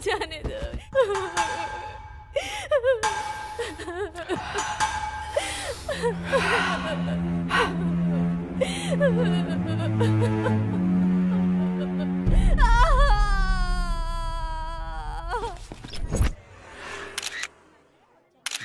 जाने दो।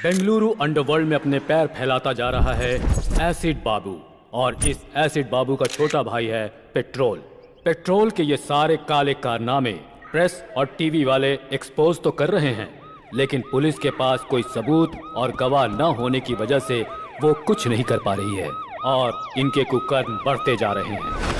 बेंगलुरु अंडरवर्ल्ड में अपने पैर फैलाता जा रहा है एसिड बाबू, और इस एसिड बाबू का छोटा भाई है पेट्रोल। पेट्रोल के ये सारे काले कारनामे प्रेस और टीवी वाले एक्सपोज तो कर रहे हैं, लेकिन पुलिस के पास कोई सबूत और गवाह न होने की वजह से वो कुछ नहीं कर पा रही है और इनके कुकर्म बढ़ते जा रहे हैं।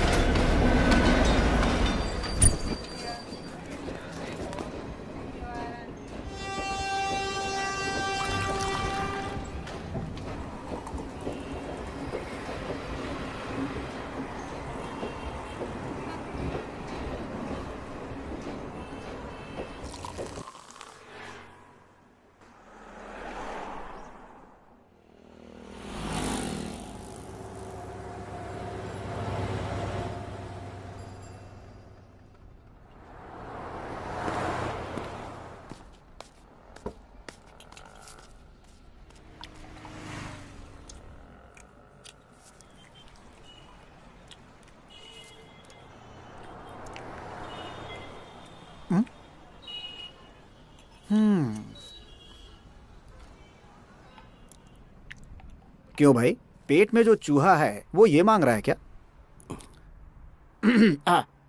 क्यों भाई, पेट में जो चूहा है वो ये मांग रहा है क्या?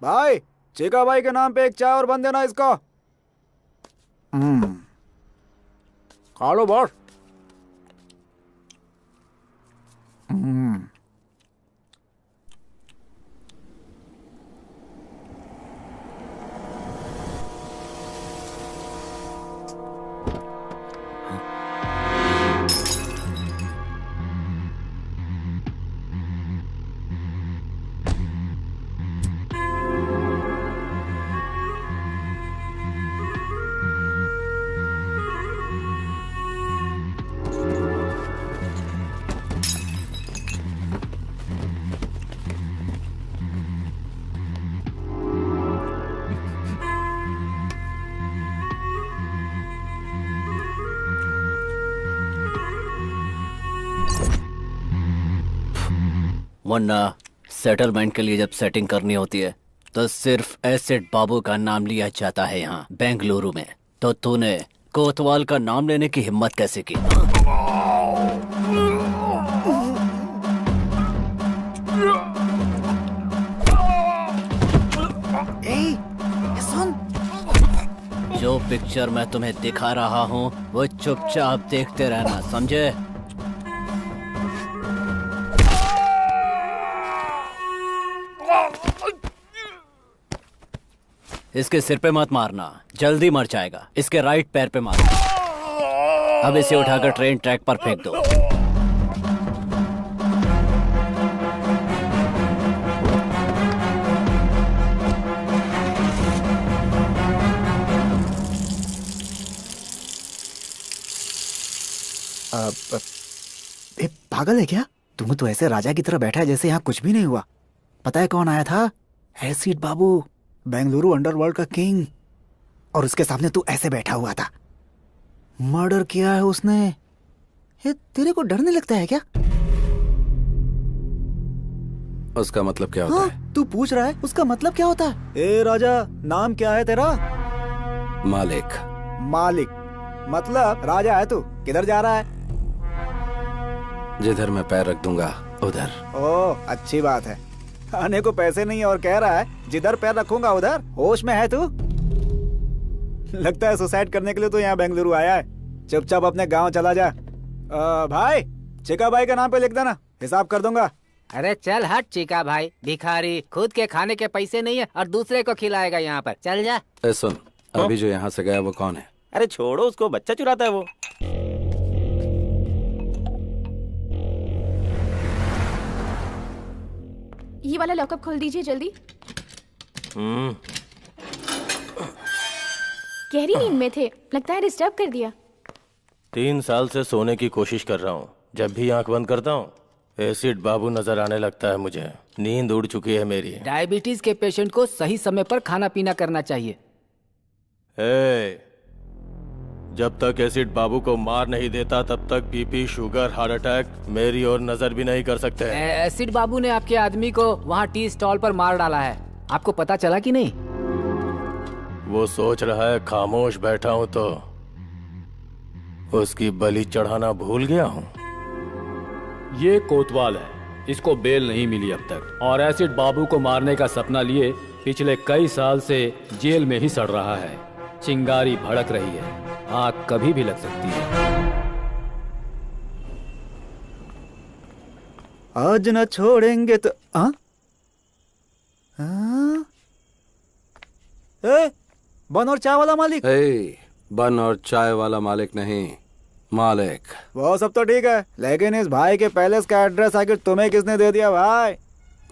भाई, चीका भाई के नाम पे एक चाय और बन देना इसको। खा लो बॉस। वरना सेटलमेंट के लिए जब सेटिंग करनी होती है तो सिर्फ एसिड बाबू का नाम लिया जाता है यहाँ बेंगलुरु में। तो तूने कोतवाल का नाम लेने की हिम्मत कैसे की? सुन, जो पिक्चर मैं तुम्हें दिखा रहा हूँ वो चुपचाप देखते रहना, समझे? इसके सिर पे मत मारना, जल्दी मर जाएगा। इसके राइट पैर पे मारना। अब इसे उठाकर ट्रेन ट्रैक पर फेंक दो। पागल है क्या? तुम तो ऐसे राजा की तरह बैठा है जैसे यहाँ कुछ भी नहीं हुआ। पता है कौन आया था? एसिड बाबू, बेंगलुरु अंडरवर्ल्ड का किंग। और उसके सामने तू ऐसे बैठा हुआ था। मर्डर किया है उसने। ये तेरे को डर नहीं लगता है क्या? उसका मतलब क्या होता है? तू पूछ रहा है उसका मतलब क्या होता है? ए राजा, नाम क्या है तेरा? मालिक। मालिक मतलब राजा है तू। किधर जा रहा है? जिधर मैं पैर रख दूंगा उधर। ओह, अच्छी बात है। खाने को पैसे नहीं और कह रहा है जिधर पैर रखूंगा उधर। होश में है तू? लगता है सुसाइड करने के लिए तो यहाँ बेंगलुरु आया है। चुपचाप अपने गांव चला जा। भाई, चिका भाई का नाम पे लिख देना, हिसाब कर दूंगा। अरे चल हट चिका भाई, भिखारी। खुद के खाने के पैसे नहीं है और दूसरे को खिलाएगा यहाँ पर। चल जा। सुन, अभी जो यहाँ से गया वो कौन है? अरे छोड़ो उसको, बच्चा चुराता है वो। ये वाला लॉकअप खोल दीजिए जल्दी। गहरी नींद में थे, लगता है डिस्टर्ब कर दिया। 3 साल से सोने की कोशिश कर रहा हूँ, जब भी आंख बंद करता हूँ एसिड बाबू नजर आने लगता है मुझे। नींद उड़ चुकी है मेरी। डायबिटीज के पेशेंट को सही समय पर खाना पीना करना चाहिए। जब तक एसिड बाबू को मार नहीं देता तब तक बीपी, शुगर, हार्ट अटैक मेरी ओर नजर भी नहीं कर सकते। एसिड बाबू ने आपके आदमी को वहाँ टी स्टॉल पर मार डाला है, आपको पता चला कि नहीं? वो सोच रहा है खामोश बैठा हूँ तो उसकी बलि चढ़ाना भूल गया हूँ। ये कोतवाल है, इसको बेल नहीं मिली अब तक, और एसिड बाबू को मारने का सपना लिए पिछले कई साल से जेल में ही सड़ रहा है। चिंगारी भड़क रही है, आग कभी भी लग सकती है। आज न छोड़ेंगे तो बन और चाय वाला मालिक। बन और चाय वाला मालिक नहीं, मालिक। वो सब तो ठीक है, लेकिन इस भाई के पैलेस का एड्रेस आखिर तुम्हें किसने दे दिया भाई?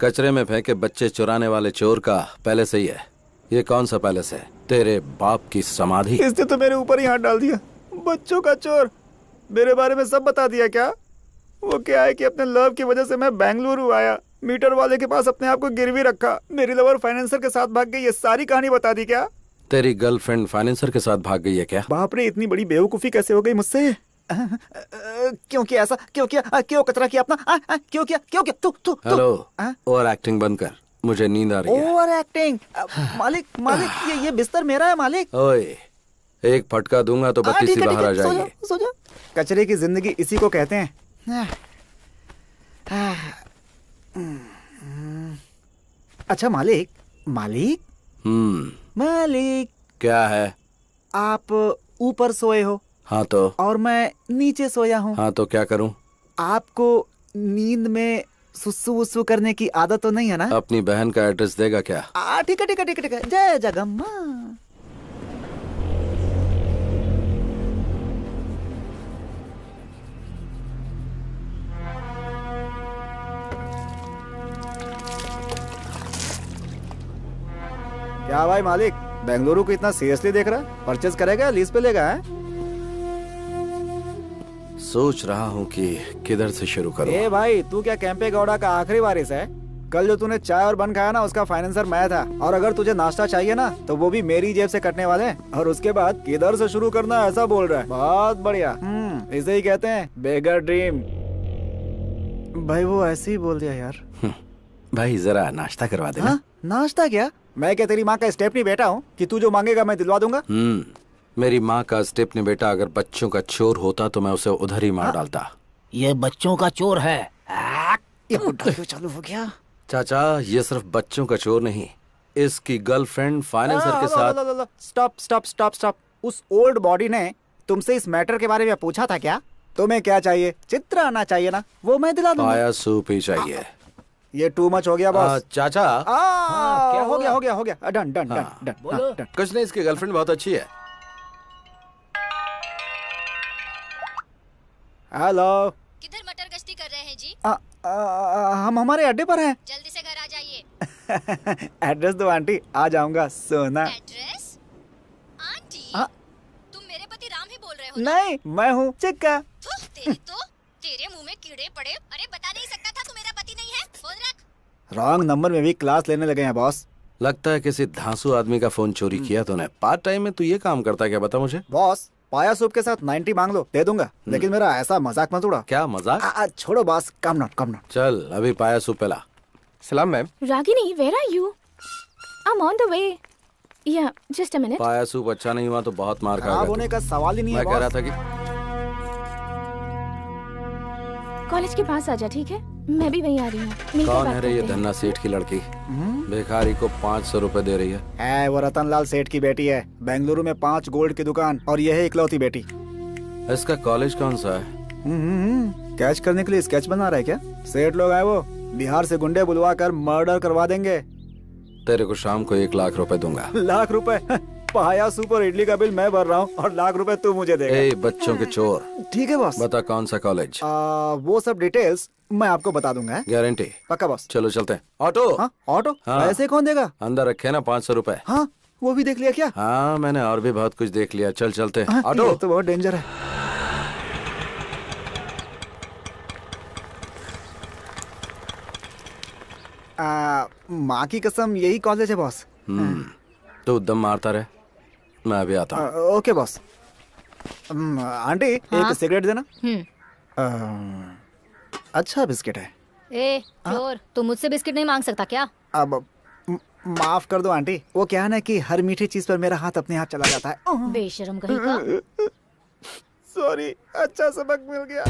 कचरे में फेंके बच्चे चुराने वाले चोर का पैलेस ही है। ये कौन सा पैलेस है? तेरे बाप की समाधि। इसने तो मेरे ऊपर ही हाथ डाल दिया। बच्चों का चोर, मेरे बारे में सब बता दिया क्या? वो क्या है कि अपने लव की वजह से मैं बेंगलुरु आया, मीटर वाले के पास अपने आप को गिरवी रखा, मेरी लवर फाइनेंसर के साथ भाग गई, ये सारी कहानी बता दी क्या? तेरी गर्लफ्रेंड फाइनेंसर के साथ भाग गई है क्या? बाप रे, इतनी बड़ी बेवकूफी कैसे हो गई मुझसे? क्यों किया ऐसा? क्यों किया? क्यों कचरा किया अपना? क्यों किया? क्यों किया? तू हेलो, ओवर एक्टिंग बंद कर, मुझे नींद आ रही है। Over acting? मालिक ये बिस्तर मेरा है मालिक। ओए, एक फटका दूंगा तो बत्ती सी बाहर आ जाएगी। सो जा। कचरे की जिंदगी इसी को कहते हैं। अच्छा मालिक, मालिक क्या है? आप ऊपर सोए हो। हाँ तो? और मैं नीचे सोया हूँ। हाँ तो क्या करूँ? आपको नींद में सुसु वुसु करने की आदत तो नहीं है ना? अपनी बहन का एड्रेस देगा क्या? ठीक है ठीक है ठीक है, जय जगम्मा। क्या भाई मालिक, बेंगलुरु को इतना सीरियसली देख रहा है? परचेज करेगा, लीज पे लेगा? है सोच रहा हूँ कि किधर से शुरू करूँ। ए भाई, तू क्या कैंपे गौड़ा का आखिरी वारिस है? कल जो तूने चाय और बन खाया ना, उसका फाइनेंसर मैं था। और अगर तुझे नाश्ता चाहिए ना, तो वो भी मेरी जेब से कटने वाले हैं। और उसके बाद किधर से शुरू करना, ऐसा बोल रहा है। बहुत बढ़िया। इसे ही कहते हैं बेगर ड्रीम। भाई वो ऐसे ही बोल दिया यार। भाई जरा नाश्ता करवा देना। नाश्ता क्या? मैं क्या तेरी माँ का स्टेपनी बेटा हूँ कि तू जो मांगेगा मैं दिलवा दूंगा? मेरी माँ का स्टेपनी बेटा अगर बच्चों का चोर होता तो मैं उसे उधर ही मार डालता। ये बच्चों का चोर है। ये बुड्ढा क्यों चालू हो गया? चाचा, ये सिर्फ बच्चों का चोर नहीं, इसकी गर्लफ्रेंड फाइनेंसर के साथ। Stop stop stop stop. उस ओल्ड बॉडी ने तुमसे इस मैटर के बारे में पूछा था क्या? तुम्हें क्या चाहिए? चित्र आना चाहिए ना, वो मैं दिला दूंगा। पाया सूप ही चाहिए। ये टू मच हो गया बॉस। चाचा। क्या हो गया? हो गया हो गया। Done done done done. कुछ नहीं, इसकी गर्लफ्रेंड बहुत अच्छी है। हेलो, किधर मटर गश्ती कर रहे हैं जी? हम हमारे अड्डे पर हैं। जल्दी से घर आ जाइए। एड्रेस दो आंटी, आ जाऊंगा। सोना एड्रेस? आंटी, तुम मेरे पति राम ही बोल रहे हो? नहीं, मैं हूँ चिक्का। तेरे मुंह में कीड़े पड़े। अरे बता नहीं सकता था तू मेरा पति नहीं है? फोन रख। रॉन्ग नंबर में भी क्लास लेने लगे हैं बॉस। लगता है किसी धांसू आदमी का फोन चोरी किया तूने। पार्ट टाइम में तू ये काम करता है क्या, बता मुझे। बॉस, पाया सूप के साथ 90 मांग लो, दे दूंगा। लेकिन मेरा ऐसा मजाक मत उड़ा। क्या मजाक? छोड़ो बॉस, कम नॉट। चल अभी पाया सूप पिला। सलाम ma'am. Ragini, where are you? I'm on the way. Yeah, just a minute. पाया सूप अच्छा नहीं हुआ तो बहुत मार खाएगा। खराब होने का सवाल ही नहीं है। मैं कह रहा था कि कॉलेज के पास आजा, ठीक है? मैं भी वहीं आ रही हूँ। कौन है रे ये धन्ना सेठ की लड़की? भिखारी को 500 रुपए दे रही है। वो रतन लाल सेठ की बेटी है। बेंगलुरु में 5 गोल्ड की दुकान, और यह है इकलौती बेटी। इसका कॉलेज कौन सा है? कैच करने के लिए स्केच बना रहा है क्या? सेठ लोग आए, वो बिहार से गुंडे बुलवा कर मर्डर करवा देंगे। तेरे को शाम को 1 लाख रुपए दूंगा। लाख रुपए? पाया सूप और इडली का बिल मैं भर रहा हूँ, और लाख रुपए तू मुझे देगा। बच्चों के चोर। ठीक है बॉस। बता कौन सा कॉलेज? वो सब डिटेल्स मैं आपको बता दूंगा। गारंटी? पक्का बॉस। चलो चलते हैं। ऑटो? ऑटो? ऐसे कौन देगा? अंदर रखे ना 500 रुपए। हाँ, वो भी देख लिया क्या? हाँ, मैंने और भी बहुत कुछ देख लिया। चल चलते हैं। ऑटो? तो बहुत डेंजर है। माँ की कसम यही कॉलेज है बॉस। तू दम मारता रहे, मैं अभी आता हूँ। Okay boss. आंटी एक सिगरेट देना। अच्छा बिस्किट है। ए चोर, तू मुझसे बिस्किट नहीं मांग सकता क्या? अब माफ कर दो आंटी, वो क्या है ना कि हर मीठी चीज पर मेरा हाथ अपने हाथ चला जाता है। बेशरम कहीं का। सॉरी, अच्छा सबक मिल गया।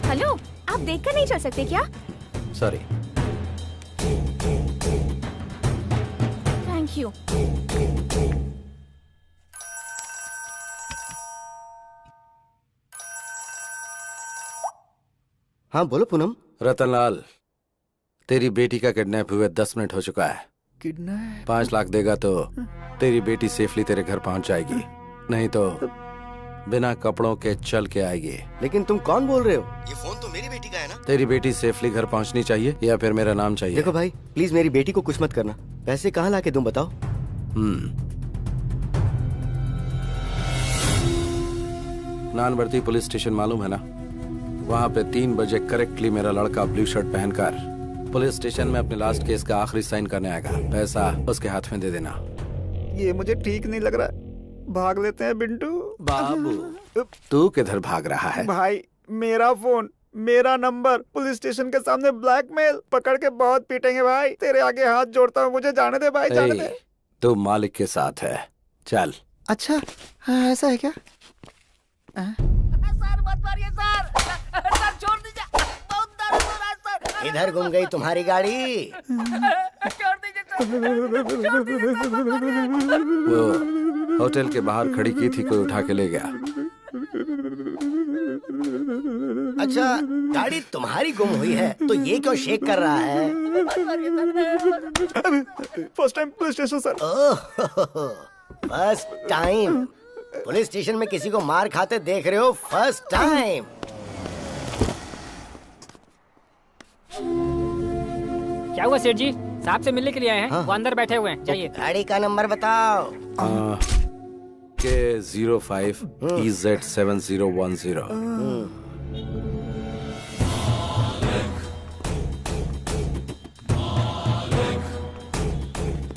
हेलो, आप देखकर नहीं चल सकते क्या? सॉरी। Thank you. हाँ बोलो पूनम। रतनलाल, तेरी बेटी का किडनैप हुए 10 मिनट हो चुका है। किडनैप? 5 लाख देगा तो तेरी बेटी सेफली तेरे घर पहुंच जाएगी, नहीं तो बिना कपड़ों के चल के आएगी। लेकिन तुम कौन बोल रहे हो? ये फोन तो मेरी बेटी का है ना? तेरी बेटी सेफली घर पहुंचनी चाहिए या फिर मेरा नाम चाहिए? देखो भाई, प्लीज मेरी बेटी को कुछ मत करना। पैसे कहाँ लाके दूं बताओ? नानवर्ती पुलिस स्टेशन मालूम है ना? वहाँ पे 3 बजे करेक्टली मेरा लड़का ब्लू शर्ट पहनकर पुलिस स्टेशन में अपने लास्ट केस का आखिरी साइन करने आएगा। पैसा उसके हाथ में दे देना। ये मुझे ठीक नहीं लग रहा है। भाग लेते हैं बिंटू। बाबू, तू किधर भाग रहा है? भाई, मेरा फोन, मेरा नंबर, पुलिस स्टेशन के सामने ब्लैकमेल, पकड़ के बहुत पीटेंगे भाई। तेरे आगे हाथ जोड़ता हूँ, मुझे जाने दे भाई, जाने दे। तू मालिक के साथ है, चल। अच्छा, ऐसा है क्या? सर मत मारिए सर छोड़ दीजिए, बहुत दर्द हो रहा है सर। इधर घूम गई तुम्हारी गाड़ी। छोड़ दीजिए सर, वो होटल के बाहर खड़ी की थी, कोई उठा के ले गया। अच्छा, गाड़ी तुम्हारी गुम हुई है तो ये क्यों शेक कर रहा है? First time police station sir. First time police station में किसी को मार खाते देख रहे हो? First time. क्या हुआ सेठ जी? साहब से मिलने के लिए आए हैं। वो अंदर बैठे हुए हैं, जाइए। गाड़ी का नंबर बताओ। K05 EZ7010।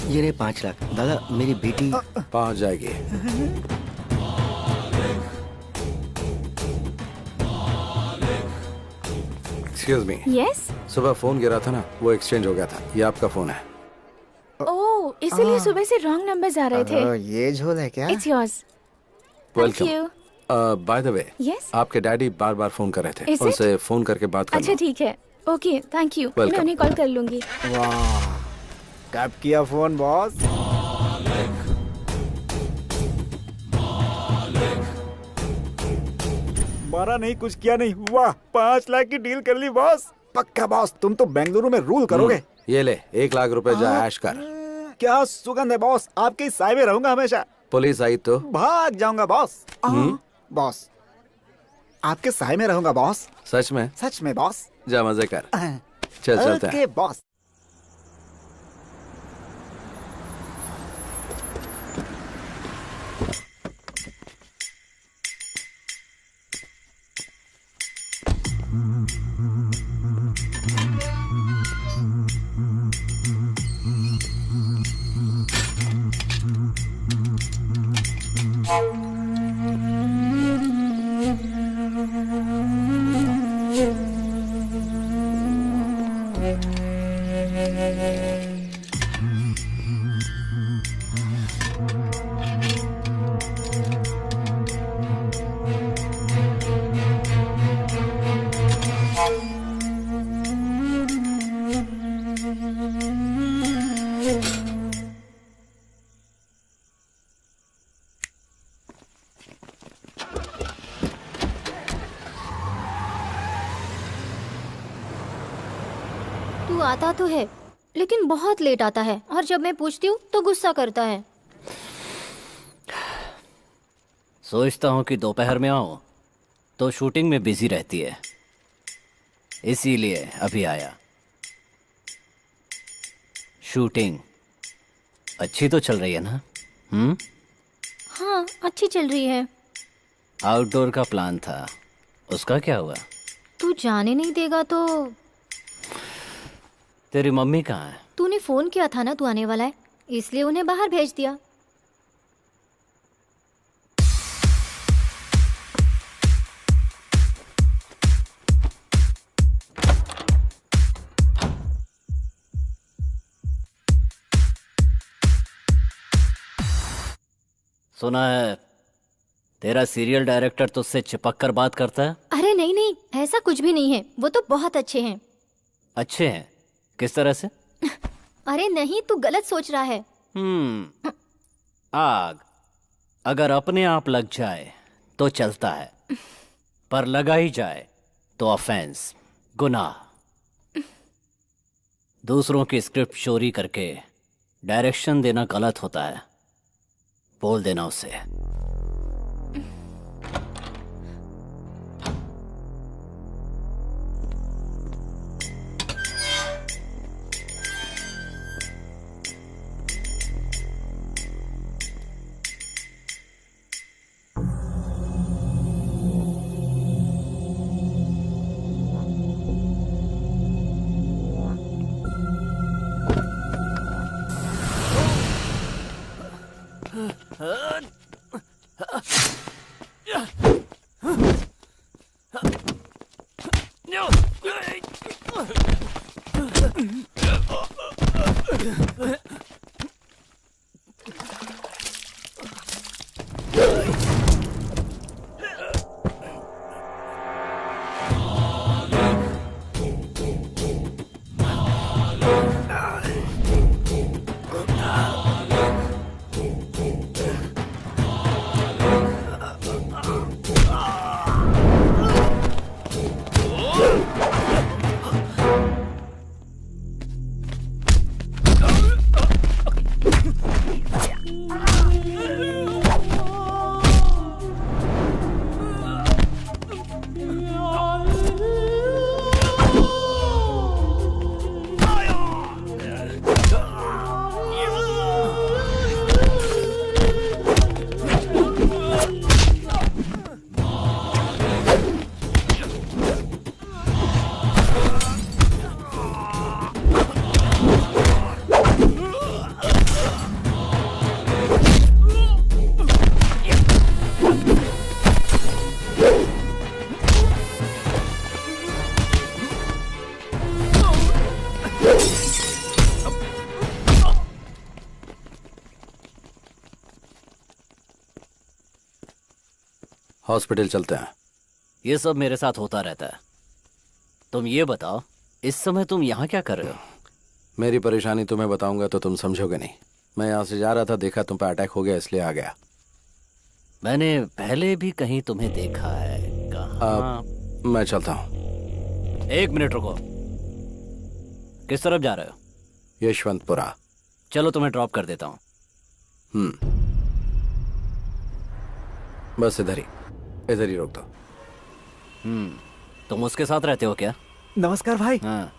ये रहे 5 लाख। दादा, मेरी बेटी पहुंच जाएगी। Excuse me. यस। सुबह फोन गिरा था ना, वो एक्सचेंज हो गया था। ये आपका फोन है। ओह, इसीलिए सुबह से रॉन्ग नंबर्स आ रहे थे। ये झोल है क्या? It's yours. Welcome. You. By the way, yes. आपके डैडी बार बार फोन कर रहे थे। Is it? उनसे फोन करके बात करना। अच्छा ठीक है, ओके, थैंक यू। मैं उन्हें कॉल कर लूंगी। वाह, कब किया फोन बॉस? मारा नहीं, कुछ किया नहीं। वाह, 5 लाख की डील कर ली बॉस। पक्का बॉस, तुम तो बेंगलुरु में रूल करोगे। ये ले, 1 लाख रुपए जा ऐश कर। क्या सुगंध है बॉस, आपके साय में रहूंगा हमेशा। पुलिस आई तो भाग जाऊंगा बॉस। बॉस, आपके साय में रहूंगा बॉस। सच में? सच में बॉस। जा मजे कर। चल चलते हैं। Okay boss. तू आता तो है लेकिन बहुत लेट आता है, और जब मैं पूछती हूँ तो गुस्सा करता है। सोचता हूँ कि दोपहर में आऊँ तो शूटिंग में बिजी रहती है, इसीलिए अभी आया। शूटिंग अच्छी तो चल रही है ना? हाँ, अच्छी चल रही है। आउटडोर का प्लान था, उसका क्या हुआ? तू जाने नहीं देगा तो? तेरी मम्मी कहाँ है? तूने फोन किया था ना तू आने वाला है, इसलिए उन्हें बाहर भेज दिया। सुना है तेरा सीरियल डायरेक्टर तुझसे चिपक कर बात करता है? अरे नहीं नहीं, ऐसा कुछ भी नहीं है, वो तो बहुत अच्छे हैं। अच्छे हैं? किस तरह से? अरे नहीं, तू गलत सोच रहा है। आग अगर अपने आप लग जाए तो चलता है, पर लगा ही जाए तो ऑफेंस, गुनाह। दूसरों की स्क्रिप्ट चोरी करके डायरेक्शन देना गलत होता है, बोल देना उसे। हॉस्पिटल चलते हैं। ये सब मेरे साथ होता रहता है। तुम ये बताओ, इस समय तुम यहाँ क्या कर रहे हो? मेरी परेशानी तुम्हें बताऊंगा तो तुम समझोगे नहीं। मैं यहाँ से जा रहा था, देखा तुम पे अटैक हो गया, इसलिए आ गया। मैंने पहले भी कहीं तुम्हें देखा है। कहाँ? मैं चलता हूँ। 1 मिनट रुको। किस तरफ जा रहे हो? यशवंतपुरा। चलो तुम्हें ड्रॉप कर देता हूँ। बस इधर ही रोक दो। तुम उसके साथ रहते हो क्या? नमस्कार भाई। हाँ,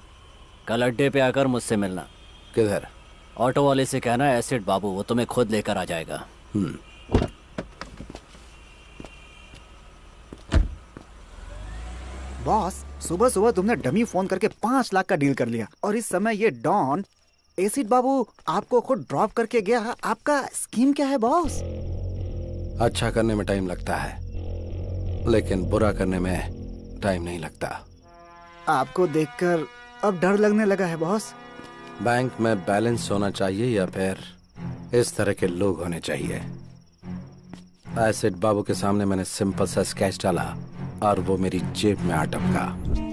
कल अड्डे पे आकर मुझसे मिलना। किधर? ऑटो वाले से कहना एसिड बाबू, वो तुम्हें खुद लेकर आ जाएगा। बॉस, सुबह सुबह तुमने डमी फोन करके 5 लाख का डील कर लिया, और इस समय ये डॉन एसिड बाबू आपको खुद ड्रॉप करके गया। आपका स्कीम क्या है बॉस? अच्छा करने में टाइम लगता है, लेकिन बुरा करने में टाइम नहीं लगता। आपको देखकर अब डर लगने लगा है बॉस। बैंक में बैलेंस होना चाहिए या फिर इस तरह के लोग होने चाहिए? एसिड बाबू के सामने मैंने सिंपल सा स्केच डाला और वो मेरी जेब में आ टपका।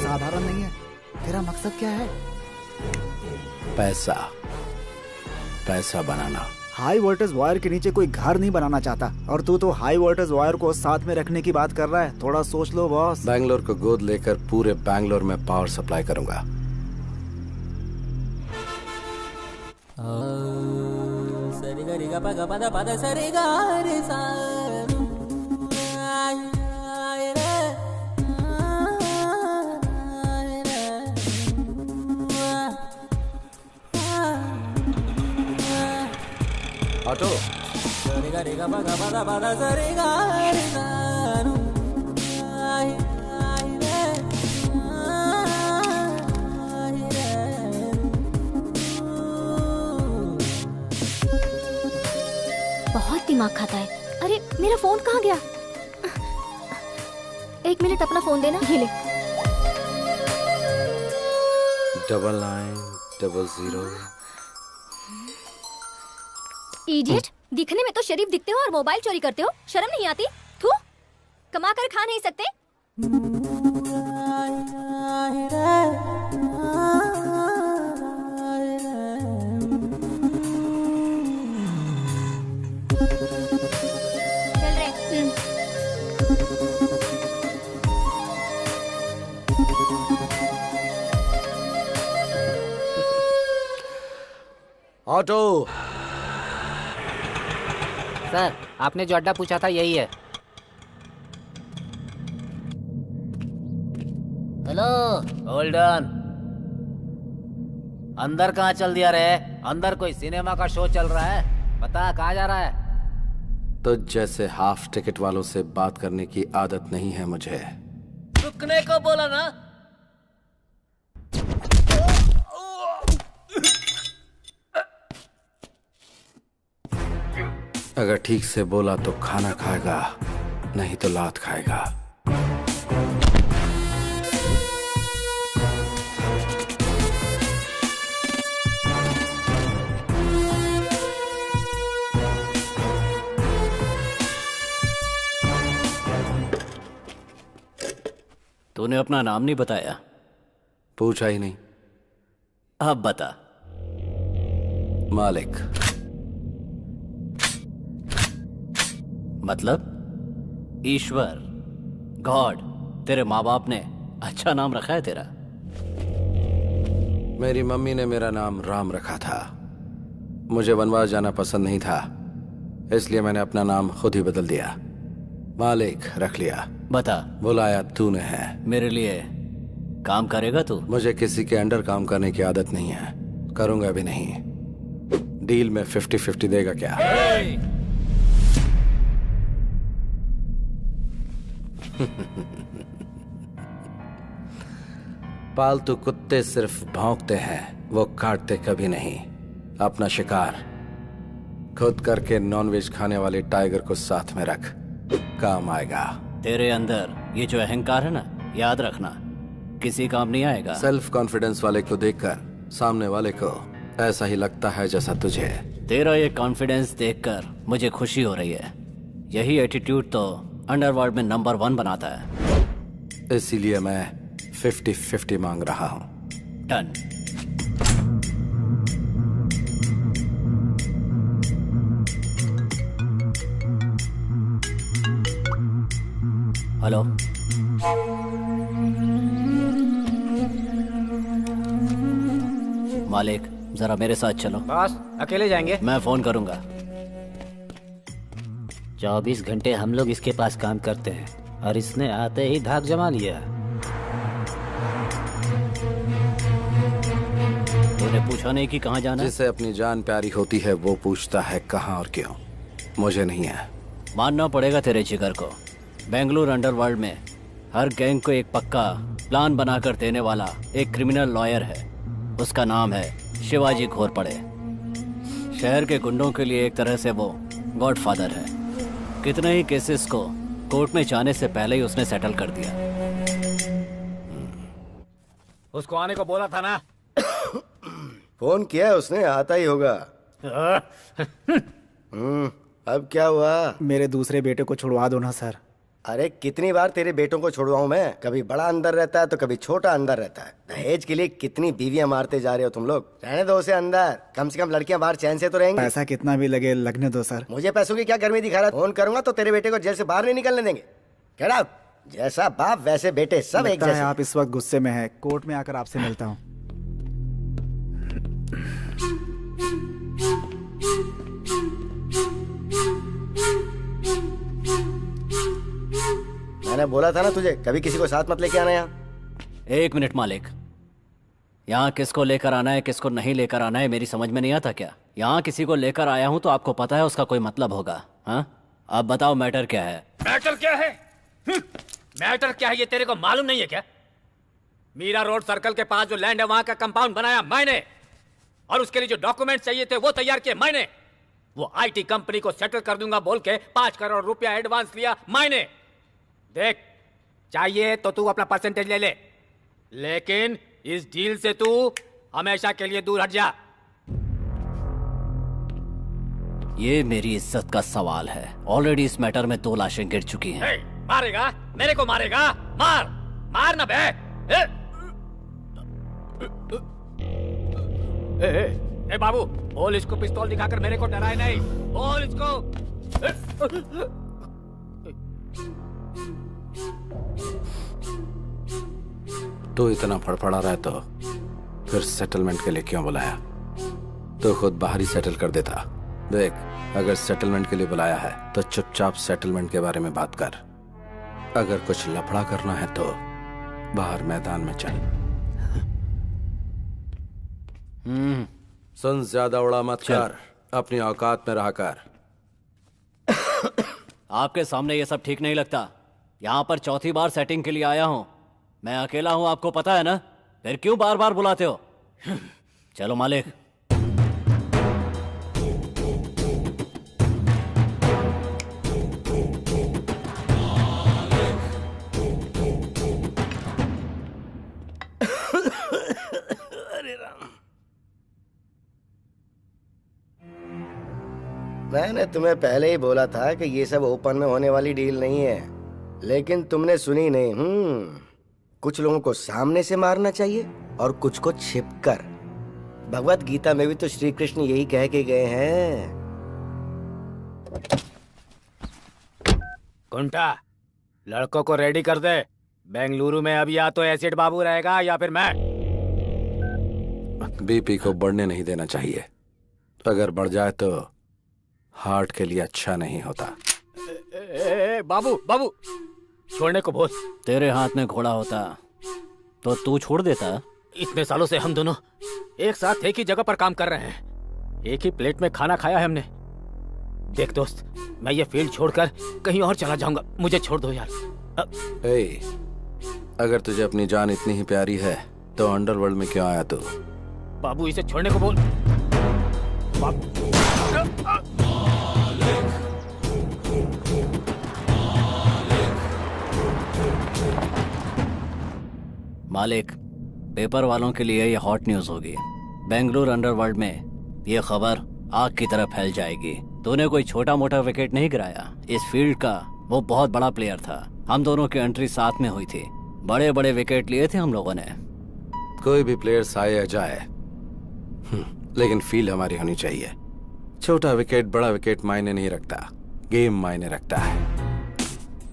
साधारण नहीं है। तेरा मकसद क्या है? पैसा, पैसा बनाना। हाई वोल्टेज वायर के नीचे कोई घर नहीं बनाना चाहता, और तू तो हाई वोल्टेज वायर को साथ में रखने की बात कर रहा है। थोड़ा सोच लो बॉस। बैंगलोर को गोद लेकर पूरे बैंगलोर में पावर सप्लाई करूंगा। ऑटो, बहुत दिमाग खाता है। अरे मेरा फोन कहाँ गया? एक मिनट, अपना फोन देना। ये ले। 9900। इडियट, दिखने में तो शरीफ दिखते हो और मोबाइल चोरी करते हो। शर्म नहीं आती? थू, कमा कर खा नहीं सकते? चल रहे। ऑटो, सर, आपने जो अड्डा पूछा था यही है। Hello, hold on. अंदर कहाँ चल दिया रे? अंदर कोई सिनेमा का शो चल रहा है। बता कहाँ जा रहा है? तो जैसे हाफ टिकट वालों से बात करने की आदत नहीं है मुझे। रुकने को बोला ना। अगर ठीक से बोला तो खाना खाएगा, नहीं तो लात खाएगा। तूने अपना नाम नहीं बताया। पूछा ही नहीं। अब बता। मालिक। मतलब ईश्वर, गॉड। तेरे माँ बाप ने अच्छा नाम रखा है तेरा। मेरी मम्मी ने मेरा नाम राम रखा था। मुझे वनवास जाना पसंद नहीं था, इसलिए मैंने अपना नाम खुद ही बदल दिया। मालिक रख लिया। बता। बुलाया तूने है। मेरे लिए काम करेगा तू? मुझे किसी के अंडर काम करने की आदत नहीं है, करूंगा भी नहीं। डील में 50-50 देगा क्या? पालतू कुत्ते सिर्फ भौंकते हैं, वो काटते कभी नहीं। अपना शिकार खुद करके नॉनवेज खाने वाले टाइगर को साथ में रख, काम आएगा। तेरे अंदर ये जो अहंकार है ना, याद रखना किसी काम नहीं आएगा। सेल्फ कॉन्फिडेंस वाले को देखकर सामने वाले को ऐसा ही लगता है जैसा तुझे। तेरा ये कॉन्फिडेंस देखकर मुझे खुशी हो रही है। यही एटीट्यूड तो अंडरवर्ल्ड में नंबर 1 बनाता है। इसीलिए मैं 50-50 मांग रहा हूँ। डन। हेलो, मालिक जरा मेरे साथ चलो। बॉस, अकेले जाएंगे? मैं फोन करूंगा। 24 घंटे हम लोग इसके पास काम करते हैं और इसने आते ही धाक जमा लिया। तूने पूछा नहीं कि कहाँ जाना है? जिसे अपनी जान प्यारी होती है वो पूछता है कहाँ और क्यों। मुझे नहीं है। मानना पड़ेगा तेरे जिगर को। बेंगलुरु अंडरवर्ल्ड में हर गैंग को एक पक्का प्लान बनाकर देने वाला एक क्रिमिनल लॉयर है। उसका नाम है शिवाजी घोरपड़े। शहर के गुंडों के लिए एक तरह से वो गॉडफादर है। कितने ही केसेस को कोर्ट में जाने से पहले ही उसने सेटल कर दिया। उसको आने को बोला था ना। फोन किया उसने, आता ही होगा। अब क्या हुआ? मेरे दूसरे बेटे को छुड़वा दो ना सर। अरे कितनी बार तेरे बेटों को छुड़वाऊं मैं, कभी बड़ा अंदर रहता है तो कभी छोटा अंदर रहता है। दहेज के लिए कितनी बीवियां मारते जा रहे हो तुम लोग। रहने दो उसे अंदर, कम से कम लड़कियां बाहर चैन से तो रहेंगी। पैसा कितना भी लगे लगने दो सर। मुझे पैसों की क्या गर्मी दिखा रहा है? फोन करूंगा तो तेरे बेटे को जेल से बाहर नहीं निकलने देंगे। Get out. जैसा बाप वैसे बेटे, सब एक लगता है जैसे। आप इस वक्त गुस्से में हैं। कोर्ट में आकर आपसे मिलता हूँ। मैंने बोला था ना तुझे, कभी किसी को साथ मत लेके आना यहाँ। एक मिनट मालिक, यहाँ किसको लेकर आना है किसको नहीं लेकर आना है मेरी समझ में नहीं आता क्या? यहाँ किसी को लेकर आया हूँ तो आपको पता है उसका कोई मतलब होगा। हाँ, अब बताओ मैटर क्या है? मैटर क्या है? मैटर क्या है ये तेरे को मालूम नहीं है क्या? मीरा रोड सर्कल के पास जो लैंड है वहां का कंपाउंड बनाया मैंने, और उसके लिए जो डॉक्यूमेंट चाहिए थे वो तैयार किए मैंने। वो आईटी कंपनी को सेटल कर दूंगा बोल के 5 करोड़ रुपया एडवांस लिया मैंने। देख, चाहिए तो तू अपना परसेंटेज ले ले, लेकिन इस डील से तू हमेशा के लिए दूर हट जा। ये मेरी इज्जत का सवाल है। ऑलरेडी इस मैटर में 2 लाशें गिर चुकी हैं। मारेगा? मेरे को मारेगा? मार मार ना बे। ए बाबू, बोल इसको पिस्तौल दिखाकर मेरे को डराए नहीं। बोल इसको। तो इतना फड़फड़ा रहा है तो फिर सेटलमेंट के लिए क्यों बुलाया? तो खुद बाहर ही सेटल कर देता। देख, अगर सेटलमेंट के लिए बुलाया है तो चुपचाप सेटलमेंट के बारे में बात कर। अगर कुछ लफड़ा करना है तो बाहर मैदान में चल। सुन, ज्यादा उड़ा मत कर, अपनी औकात में रहा कर। आपके सामने ये सब ठीक नहीं लगता। यहाँ पर 4थी बार सेटिंग के लिए आया हूँ। मैं अकेला हूँ, आपको पता है ना? फिर क्यों बार बार बुलाते हो? चलो मालिक। मैंने तुम्हें पहले ही बोला था कि ये सब ओपन में होने वाली डील नहीं है, लेकिन तुमने सुनी नहीं। कुछ लोगों को सामने से मारना चाहिए और कुछ को छिपकर। भगवत गीता में भी तो श्री कृष्ण यही कह के गए हैं। कुंटा, लड़कों को रेडी कर दे। बेंगलुरु में अब या तो एसिड बाबू रहेगा या फिर मैं। बीपी को बढ़ने नहीं देना चाहिए। अगर बढ़ जाए तो हार्ट के लिए अच्छा नहीं होता। बाबू बाबू, छोड़ने को बोल। तेरे हाथ में घोड़ा होता तो तू छोड़ देता। इतने सालों से हम दोनों एक साथ एक ही जगह पर काम कर रहे हैं, एक ही प्लेट में खाना खाया है हमने। देख दोस्त, मैं ये फील्ड छोड़कर कहीं और चला जाऊंगा, मुझे छोड़ दो यार। अगर तुझे अपनी जान इतनी ही प्यारी है तो अंडरवर्ल्ड में क्यों आया तू? बाबू, इसे छोड़ने को बोल। मालिक, पेपर वालों के लिए ये हॉट न्यूज होगी। बेंगलुरु अंडरवर्ल्ड में ये खबर आग की तरह फैल जाएगी। तूने कोई छोटा मोटा विकेट नहीं गिराया। इस फील्ड का वो बहुत बड़ा प्लेयर था। हम दोनों की एंट्री साथ में हुई थी। बड़े बड़े विकेट लिए थे हम लोगों ने। कोई भी प्लेयर आए या जाए, लेकिन फील्ड हमारी होनी चाहिए। छोटा विकेट बड़ा विकेट मायने नहीं रखता, गेम मायने रखता है।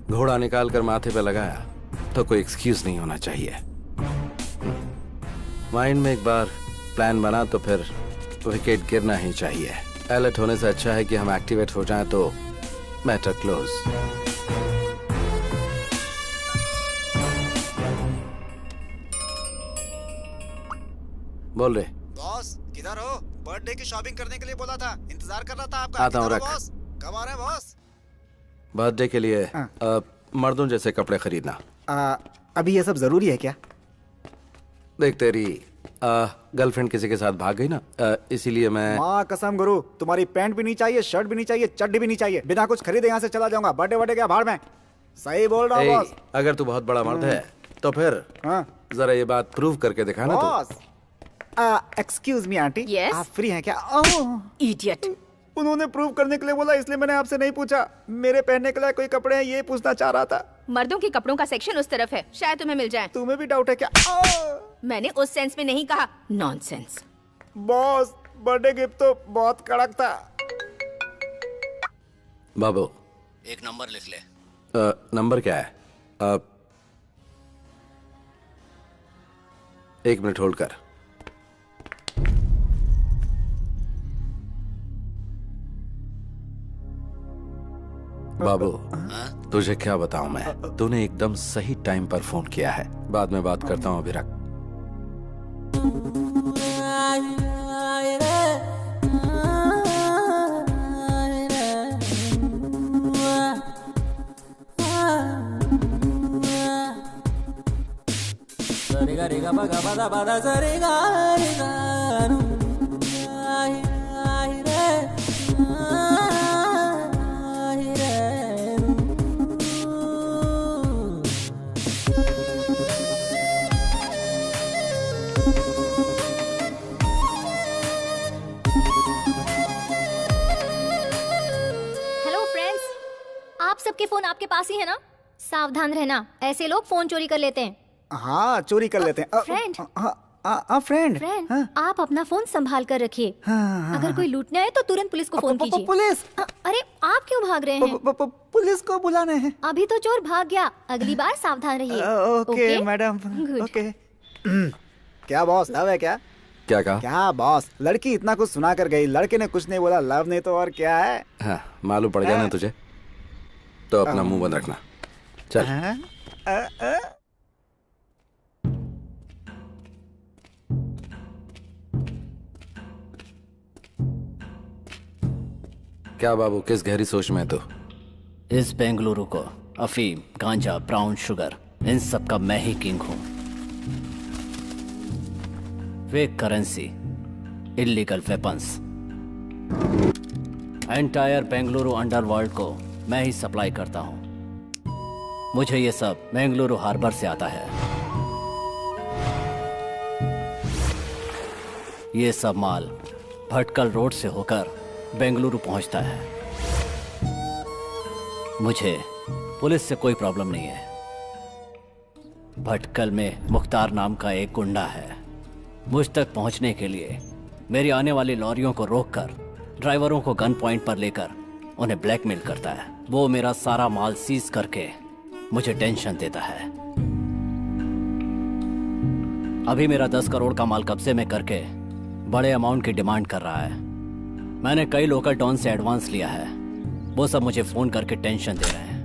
घोड़ा निकाल कर माथे पे लगाया तो कोई एक्सक्यूज नहीं होना चाहिए। माइंड में एक बार प्लान बना तो फिर विकेट गिरना ही चाहिए। अलर्ट होने से अच्छा है कि हम एक्टिवेट हो जाएं तो मैटर क्लोज। बोल रहे बॉस, किधर हो? बर्थडे की शॉपिंग करने के लिए बोला था, इंतजार कर रहा था आपका। आता हूँ, रख। बॉस, कब आ रहे हैं बॉस? बर्थडे के लिए मर्दों जैसे कपड़े खरीदना। अभी ये सब जरूरी है क्या? देख, तेरी गर्लफ्रेंड किसी के साथ भाग गई ना, इसीलिए मैं। माँ कसम गुरु, तुम्हारी पैंट भी नहीं चाहिए, शर्ट भी नहीं चाहिए, चड्डी भी नहीं चाहिए। बिना कुछ खरीदे यहाँ से चला जाऊंगा। बर्थडे क्या भाड़ में? सही बोल रहा हूँ बॉस। अगर तू बहुत बड़ा मर्द है तो फिर जरा ये बात प्रूव करके दिखाना। Boss, excuse me aunty, Yes? आप फ्री हैं क्या? इडियट, उन्होंने प्रूव करने के लिए बोला, इसलिए मैंने आपसे नहीं पूछा। मेरे पहनने के लिए कोई कपड़े हैं ये पूछना चाह रहा था। मर्दों के कपड़ों का सेक्शन उस तरफ है, शायद तुम्हें मिल जाए। तुम्हें भी डाउट है क्या? मैंने उस सेंस में नहीं कहा, नॉनसेंस। बॉस, बर्थडे गिफ्ट तो बहुत कड़क था। बाबू, एक नंबर लिख ले। नंबर क्या है? 1 मिनट होल्ड कर। बाबू, तुझे क्या बताऊं मैं, तूने एकदम सही टाइम पर फोन किया है। बाद में बात करता हूं, अभी रख। हेलो फ्रेंड्स, आप सबके फोन आपके पास ही है ना? सावधान रहना, ऐसे लोग फोन चोरी कर लेते हैं। हाँ, चोरी कर लेते हैं। फ्रेंड, फ्रेंड, फ्रेंड, आप अपना फोन संभाल कर रखिए। अगर कोई लूटने आए तो तुरंत पुलिस को फोन कीजिए। पुलिस? अरे आप क्यों भाग रहे हैं? पुलिस को बुलाने हैं। अभी तो चोर भाग गया, अगली बार सावधान रहिए। Okay madam, okay. क्या बॉस, लव है क्या? क्या कहा? क्या बॉस, लड़की इतना कुछ सुना कर गई, लड़के ने कुछ नहीं बोला, लव नहीं तो और क्या है? हाँ, मालूम पड़ गया ना तुझे, तो अपना मुंह बंद रखना। चल। क्या बाबू, किस गहरी सोच में तू? इस बेंगलुरु को अफीम, गांजा, ब्राउन शुगर, इन सब का मैं ही किंग हूं। Fake currency, illegal weapons, entire Bengaluru underworld को मैं ही सप्लाई करता हूं। मुझे ये सब बेंगलुरु हार्बर से आता है। ये सब माल भटकल रोड से होकर बेंगलुरु पहुंचता है। मुझे पुलिस से कोई प्रॉब्लम नहीं है। भटकल में मुख्तार नाम का एक गुंडा है। मुझ तक पहुंचने के लिए मेरी आने वाली लॉरियों को रोककर ड्राइवरों को गन पॉइंट पर लेकर उन्हें ब्लैकमेल करता है। वो मेरा सारा माल सीज करके मुझे टेंशन देता है। अभी मेरा 10 करोड़ का माल कब्जे में करके बड़े अमाउंट की डिमांड कर रहा है। मैंने कई लोकल टॉन से एडवांस लिया है। वो सब मुझे फोन करके टेंशन दे रहे हैं।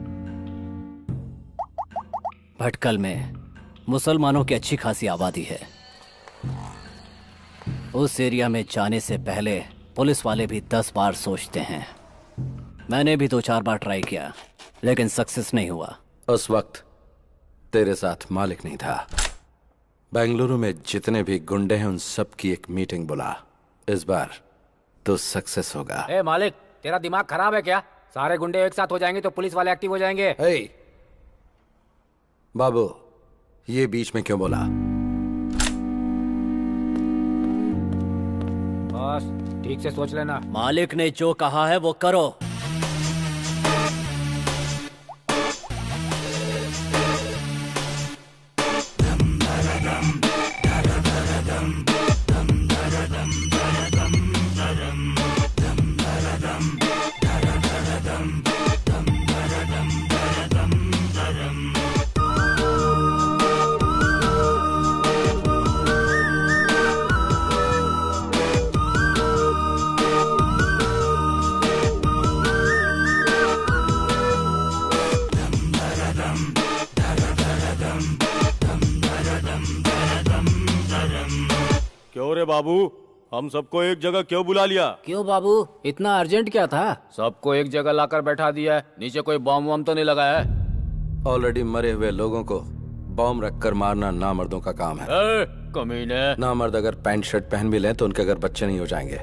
भटकल में मुसलमानों की अच्छी खासी आबादी है। उस एरिया में जाने से पहले पुलिस वाले भी 10 बार सोचते हैं। मैंने भी 2-4 बार ट्राई किया, लेकिन सक्सेस नहीं हुआ। उस वक्त तेरे साथ मालिक नहीं था। बेंगलुरु में जितने भी गुंडे हैं उन सब की एक मीटिंग बुला। इस बार तो सक्सेस होगा। ए मालिक, तेरा दिमाग खराब है क्या? सारे गुंडे एक साथ हो जाएंगे तो पुलिस वाले एक्टिव हो जाएंगे। बाबू, ये बीच में क्यों बोला? बस ठीक से सोच लेना। मालिक ने जो कहा है वो करो। क्यों रे बाबू, हम सबको एक जगह क्यों बुला लिया? क्यों बाबू, इतना अर्जेंट क्या था? सबको एक जगह लाकर बैठा दिया है। नीचे कोई बॉम्ब वॉम्ब तो नहीं लगाया है? ऑलरेडी मरे हुए लोगों को बॉम्ब रखकर मारना नामर्दों का काम है। कमीने। नामर्द अगर पैंट शर्ट पहन भी लें तो उनके अगर बच्चे नहीं हो जाएंगे।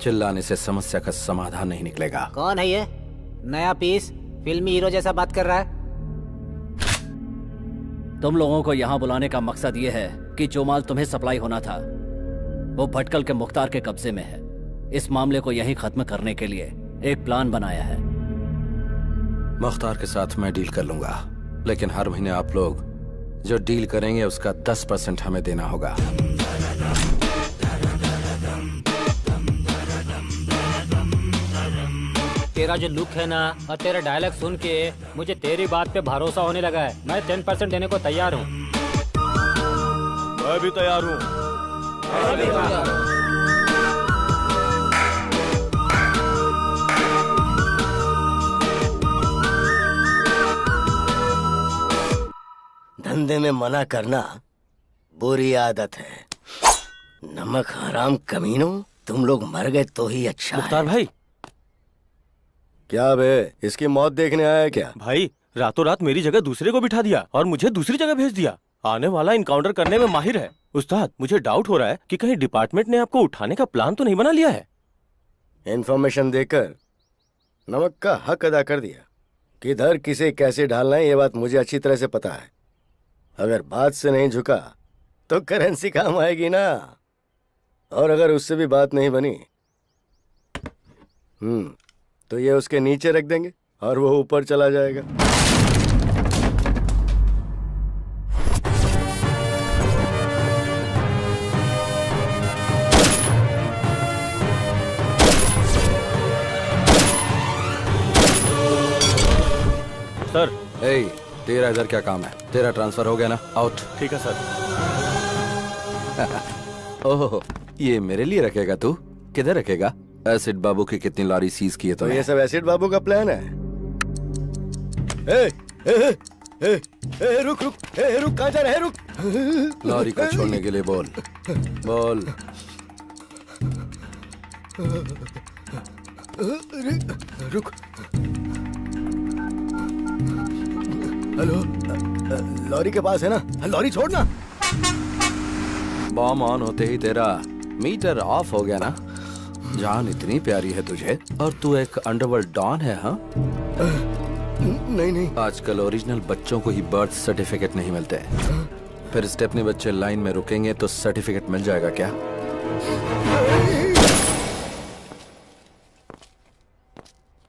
चिल्लाने से समस्या का समाधान नहीं निकलेगा। कौन है ये नया पीस, फिल्मी हीरो जैसा बात कर रहा है? तुम लोगों को यहाँ बुलाने का मकसद ये है कि जो माल तुम्हें सप्लाई होना था वो भटकल के मुख्तार के कब्जे में है। इस मामले को यहीं खत्म करने के लिए एक प्लान बनाया है। मुख्तार के साथ मैं डील कर लूंगा, लेकिन हर महीने आप लोग जो डील करेंगे उसका 10% हमें देना होगा। तेरा जो लुक है ना और तेरा डायलॉग सुन के मुझे तेरी बात पे भरोसा होने लगा है। मैं 10% देने को तैयार हूँ। मैं भी तैयार हूँ। धंधे में मना करना बुरी आदत है। नमक हराम कमीनों, तुम लोग मर गए तो ही अच्छा मुख्तार है। भाई। क्या बे, इसकी मौत देखने आया क्या? भाई रातों रात मेरी जगह दूसरे को बिठा दिया और मुझे दूसरी जगह भेज दिया। आने वाला इनकाउंटर करने में माहिर है। उस्ताद, मुझे डाउट हो रहा है कि कहीं डिपार्टमेंट ने आपको उठाने का प्लान तो नहीं बना लिया है। इन्फॉर्मेशन देकर नमक का हक अदा कर दिया। किधर किसे कैसे ढालना है ये बात मुझे अच्छी तरह से पता है। अगर बात से नहीं झुका तो करेंसी काम आएगी ना, और अगर उससे भी बात नहीं बनी तो ये उसके नीचे रख देंगे और वो ऊपर चला जाएगा। सर। तेरा इधर क्या काम है? तेरा ट्रांसफर हो गया ना? आउट। ठीक है सर। ओह, ये मेरे लिए रखेगा तू? किधर रखेगा? एसिड बाबू की कितनी लॉरी सीज की है तो ये सब एसिड बाबू का प्लान है। रुक रुक रुक, कहाँ जा रहा है? रुक। लॉरी को छोड़ने के लिए बोल। बोल। रुक। हेलो, लॉरी के पास है ना? लॉरी छोड़ना। बॉम्ब ऑन होते ही तेरा मीटर ऑफ हो गया ना? जान इतनी प्यारी है तुझे और तू एक अंडरवर्ल्ड डॉन है? हाँ, नहीं। आजकल ओरिजिनल बच्चों को ही बर्थ सर्टिफिकेट नहीं मिलते। फिर स्टेपनी बच्चे लाइन में रुकेंगे तो सर्टिफिकेट मिल जाएगा क्या?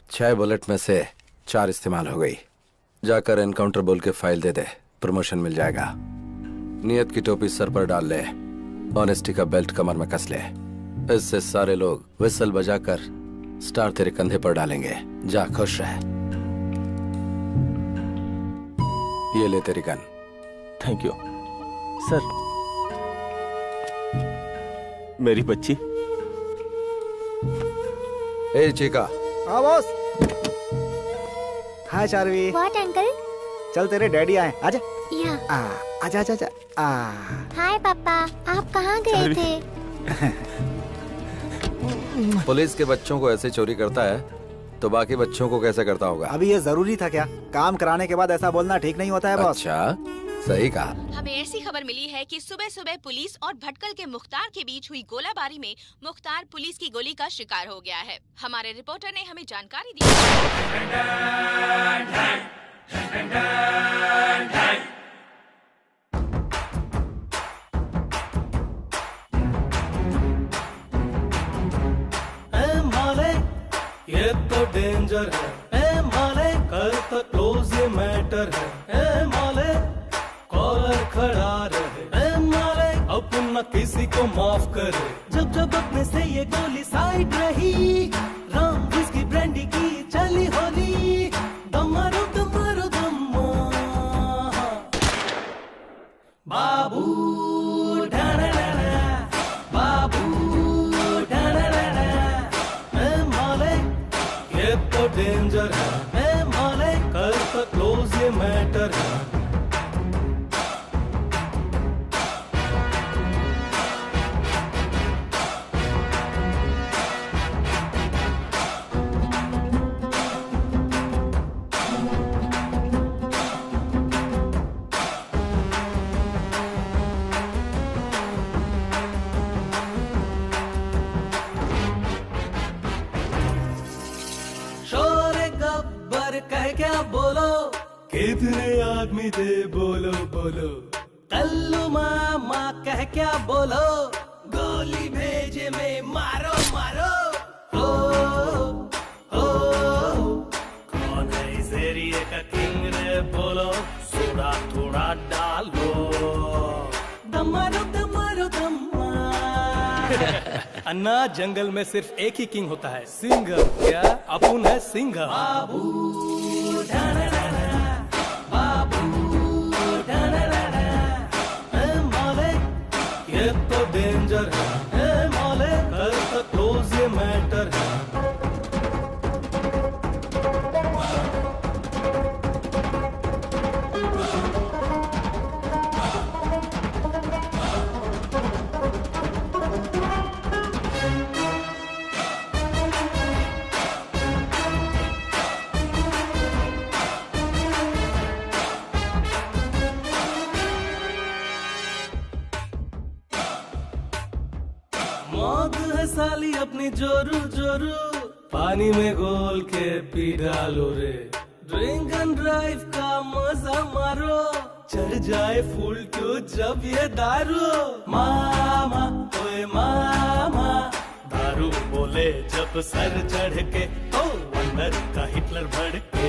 छह बुलेट में से 4 इस्तेमाल हो गई। जाकर एनकाउंटर बोल के फाइल दे दे, प्रमोशन मिल जाएगा। नियत की टोपी सर पर डाल ले, ऑनेस्टी का बेल्ट कमर में कस ले। इससे सारे लोग विसल बजाकर स्टार तेरे कंधे पर डालेंगे। जा, खुश रह। ये ले तेरी गन। Thank you sir. मेरी बच्ची। ए चिका। हाँ boss. Hi Charvi. What uncle? चल तेरे डैडी आए, आजा। या। आजा आजा आजा। हाय पापा, आप कहाँ गए थे? पुलिस के बच्चों को ऐसे चोरी करता है तो बाकी बच्चों को कैसे करता होगा? अभी ये जरूरी था क्या? काम कराने के बाद ऐसा बोलना ठीक नहीं होता है बॉस। अच्छा, सही कहा। हमें ऐसी खबर मिली है कि सुबह सुबह पुलिस और भटकल के मुख्तार के बीच हुई गोलाबारी में मुख्तार पुलिस की गोली का शिकार हो गया है। हमारे रिपोर्टर ने हमें जानकारी दी। ये तो डेंजर है, ए माले कर तो क्लोज ये मैटर है, ए माले कॉलर खड़ा रहे, ए माले अपना किसी को माफ करे। जब जब अपने से ये गोली साइड रही, राम विस्की ब्रांडी की चली होली, दमारो दमारो दम्मा बाबू ढाना ढाना, बाबू ढाना ढाना, ए माले ये तो डेंजर है, ए माले कर तो क्लोज ये मैटर है। शोरे गब्बर कह क्या बोलो, कितने आदमी थे बोलो बोलो, कल्लू मामा कह क्या बोलो, गोली भेजे में मारो मारो। अन्ना जंगल में सिर्फ एक ही किंग होता है, सिंघम। क्या अपुन है सिंघम? बाबू मालिक ये तो डेंजर है, मालिक कर तो क्लोज ये मैटर है। साली अपनी जोरू जोरू पानी में घोल के पी डालो रे, ड्रिंक एंड ड्राइव का मजा मारो, चढ़ जाए फुल टू जब ये दारू। मामा ओए मामा दारू बोले जब सर चढ़ के, ओ वंडर का हिटलर भड़के,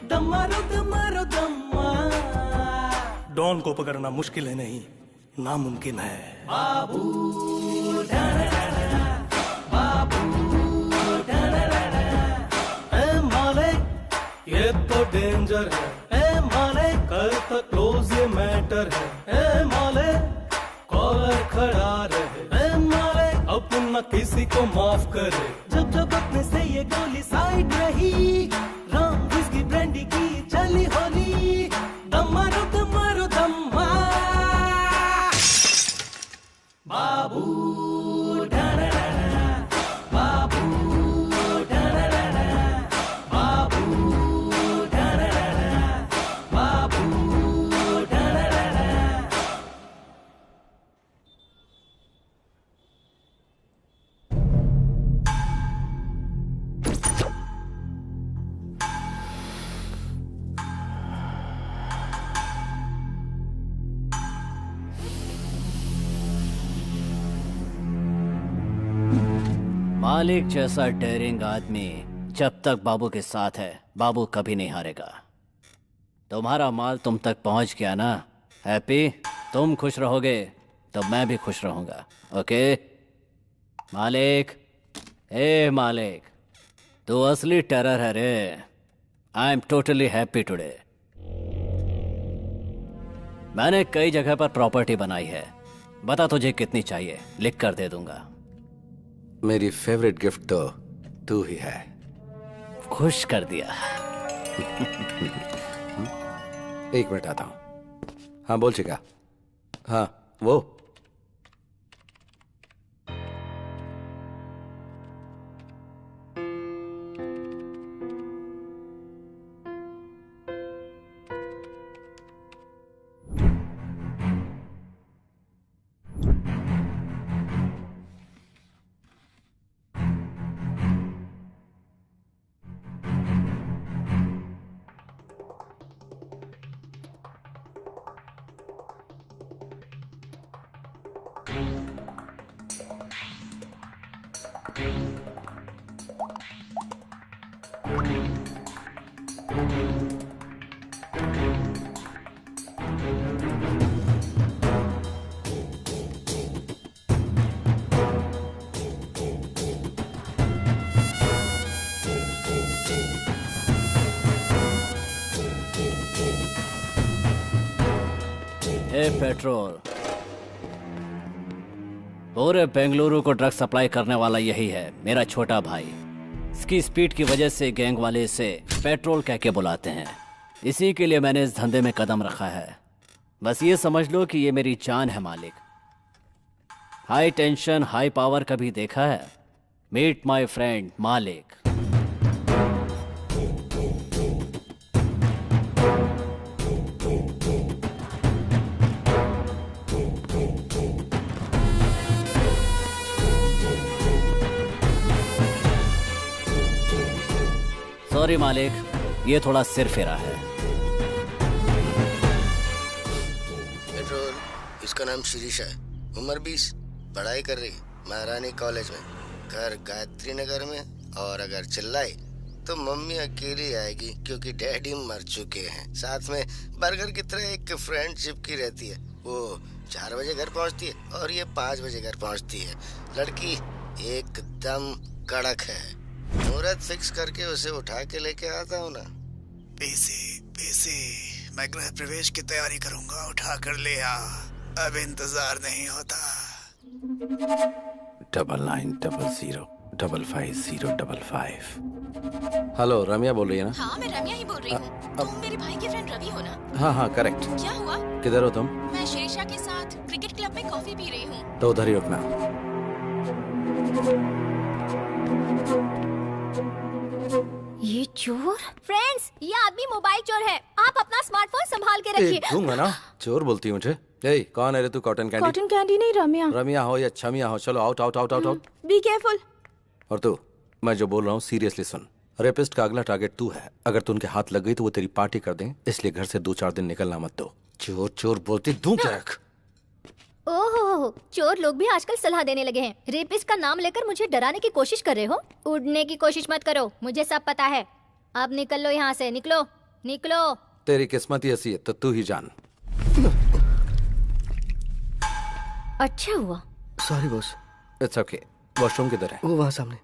दम मारो दम मारो दम मार। डॉन को पकड़ना मुश्किल है नहीं, नामुमकिन है। बाबू ये तो डेंजर है, ए माले कर तो क्लोज ये मैटर है, ए माले कॉलर खड़ा रहे, ए माले अपन न किसी को माफ करे। जब जब अपने से ये गोली साइड रही, राम विस्की ब्रांडी की चली होली, दम मारो दम मारो दम मार। बाबू मालिक जैसा डेयरिंग आदमी जब तक बाबू के साथ है, बाबू कभी नहीं हारेगा। तुम्हारा माल तुम तक पहुंच गया ना हैप्पी? तुम खुश रहोगे तो मैं भी खुश रहूंगा, ओके? मालिक, ए मालिक, तू असली टेरर है रे। I am totally happy today. मैंने कई जगह पर प्रॉपर्टी बनाई है, बता तुझे कितनी चाहिए, लिख कर दे दूंगा। मेरी फेवरेट गिफ्ट तो तू ही है। खुश कर दिया। एक मिनट आता हूं। हाँ बोल चिका। हाँ वो पेट्रोल, पूरे बेंगलुरु को ड्रग सप्लाई करने वाला यही है, मेरा छोटा भाई। इसकी स्पीड की वजह से गैंग वाले इसे पेट्रोल कह के बुलाते हैं। इसी के लिए मैंने इस धंधे में कदम रखा है। बस ये समझ लो कि ये मेरी जान है मालिक। हाई टेंशन हाई पावर कभी देखा है? मीट माय फ्रेंड मालिक। सॉरी मालिक, ये थोड़ा सिर फेरा है। पेट्रोल, इसका नाम शिरीषा है, उम्र 20, पढ़ाई कर रही महारानी कॉलेज में, घर गायत्री नगर में, और अगर चिल्लाई तो मम्मी अकेली आएगी क्योंकि डैडी मर चुके हैं। साथ में बर्गर की तरह एक फ्रेंड चिपकी रहती है, वो 4 बजे घर पहुंचती है और ये 5 बजे घर पहुंचती है। लड़की एकदम कड़क है। मुहूर्त फिक्स करके उसे उठा के लेके आता हूँ ना। पीसी मैं गृह प्रवेश की तैयारी करूंगा, उठा कर ले आ। अब इंतजार नहीं होता। 9900550555। हेलो, रम्या बोल रही है ना? हाँ, मैं रम्या ही बोल रही हूँ। तुम मेरे भाई के फ्रेंड रवि हो ना? हाँ हाँ करेक्ट। क्या हुआ? किधर हो तुम? मैं शिरीषा के साथ क्रिकेट क्लब में कॉफी पी रही हूँ। तो उधर ही रुकना। ये चोर? फ्रेंड्स, ये आदमी मोबाइल चोर है। आप अपना स्मार्टफोन संभाल के रखिए। दूंगा ना। चोर बोलती है मुझे। ए, कौन है रे तू? Cotton candy? कॉटन कैंडी नहीं, रम्या। रम्या हो या छमिया हो, चलो out out out out out. Be careful. और तू, मैं जो बोल रहा हूँ सीरियसली सुन। रेपिस्ट का अगला टारगेट तू है। अगर तू उनके हाथ लग गई तो वो तेरी पार्टी कर दें, इसलिए घर से 2-4 दिन निकलना मत दो। चोर चोर बोलती, दूं क्या? ओहो, चोर लोग भी आजकल सलाह देने लगे हैं। रेपिस्ट का नाम लेकर मुझे डराने की कोशिश कर रहे हो? उड़ने की कोशिश मत करो, मुझे सब पता है। अब निकल लो यहाँ से, निकलो निकलो। तेरी किस्मत ही ऐसी है तो तू ही जान। अच्छा हुआ। Sorry boss. It's okay. Washroom किधर है? वो वहाँ सामने।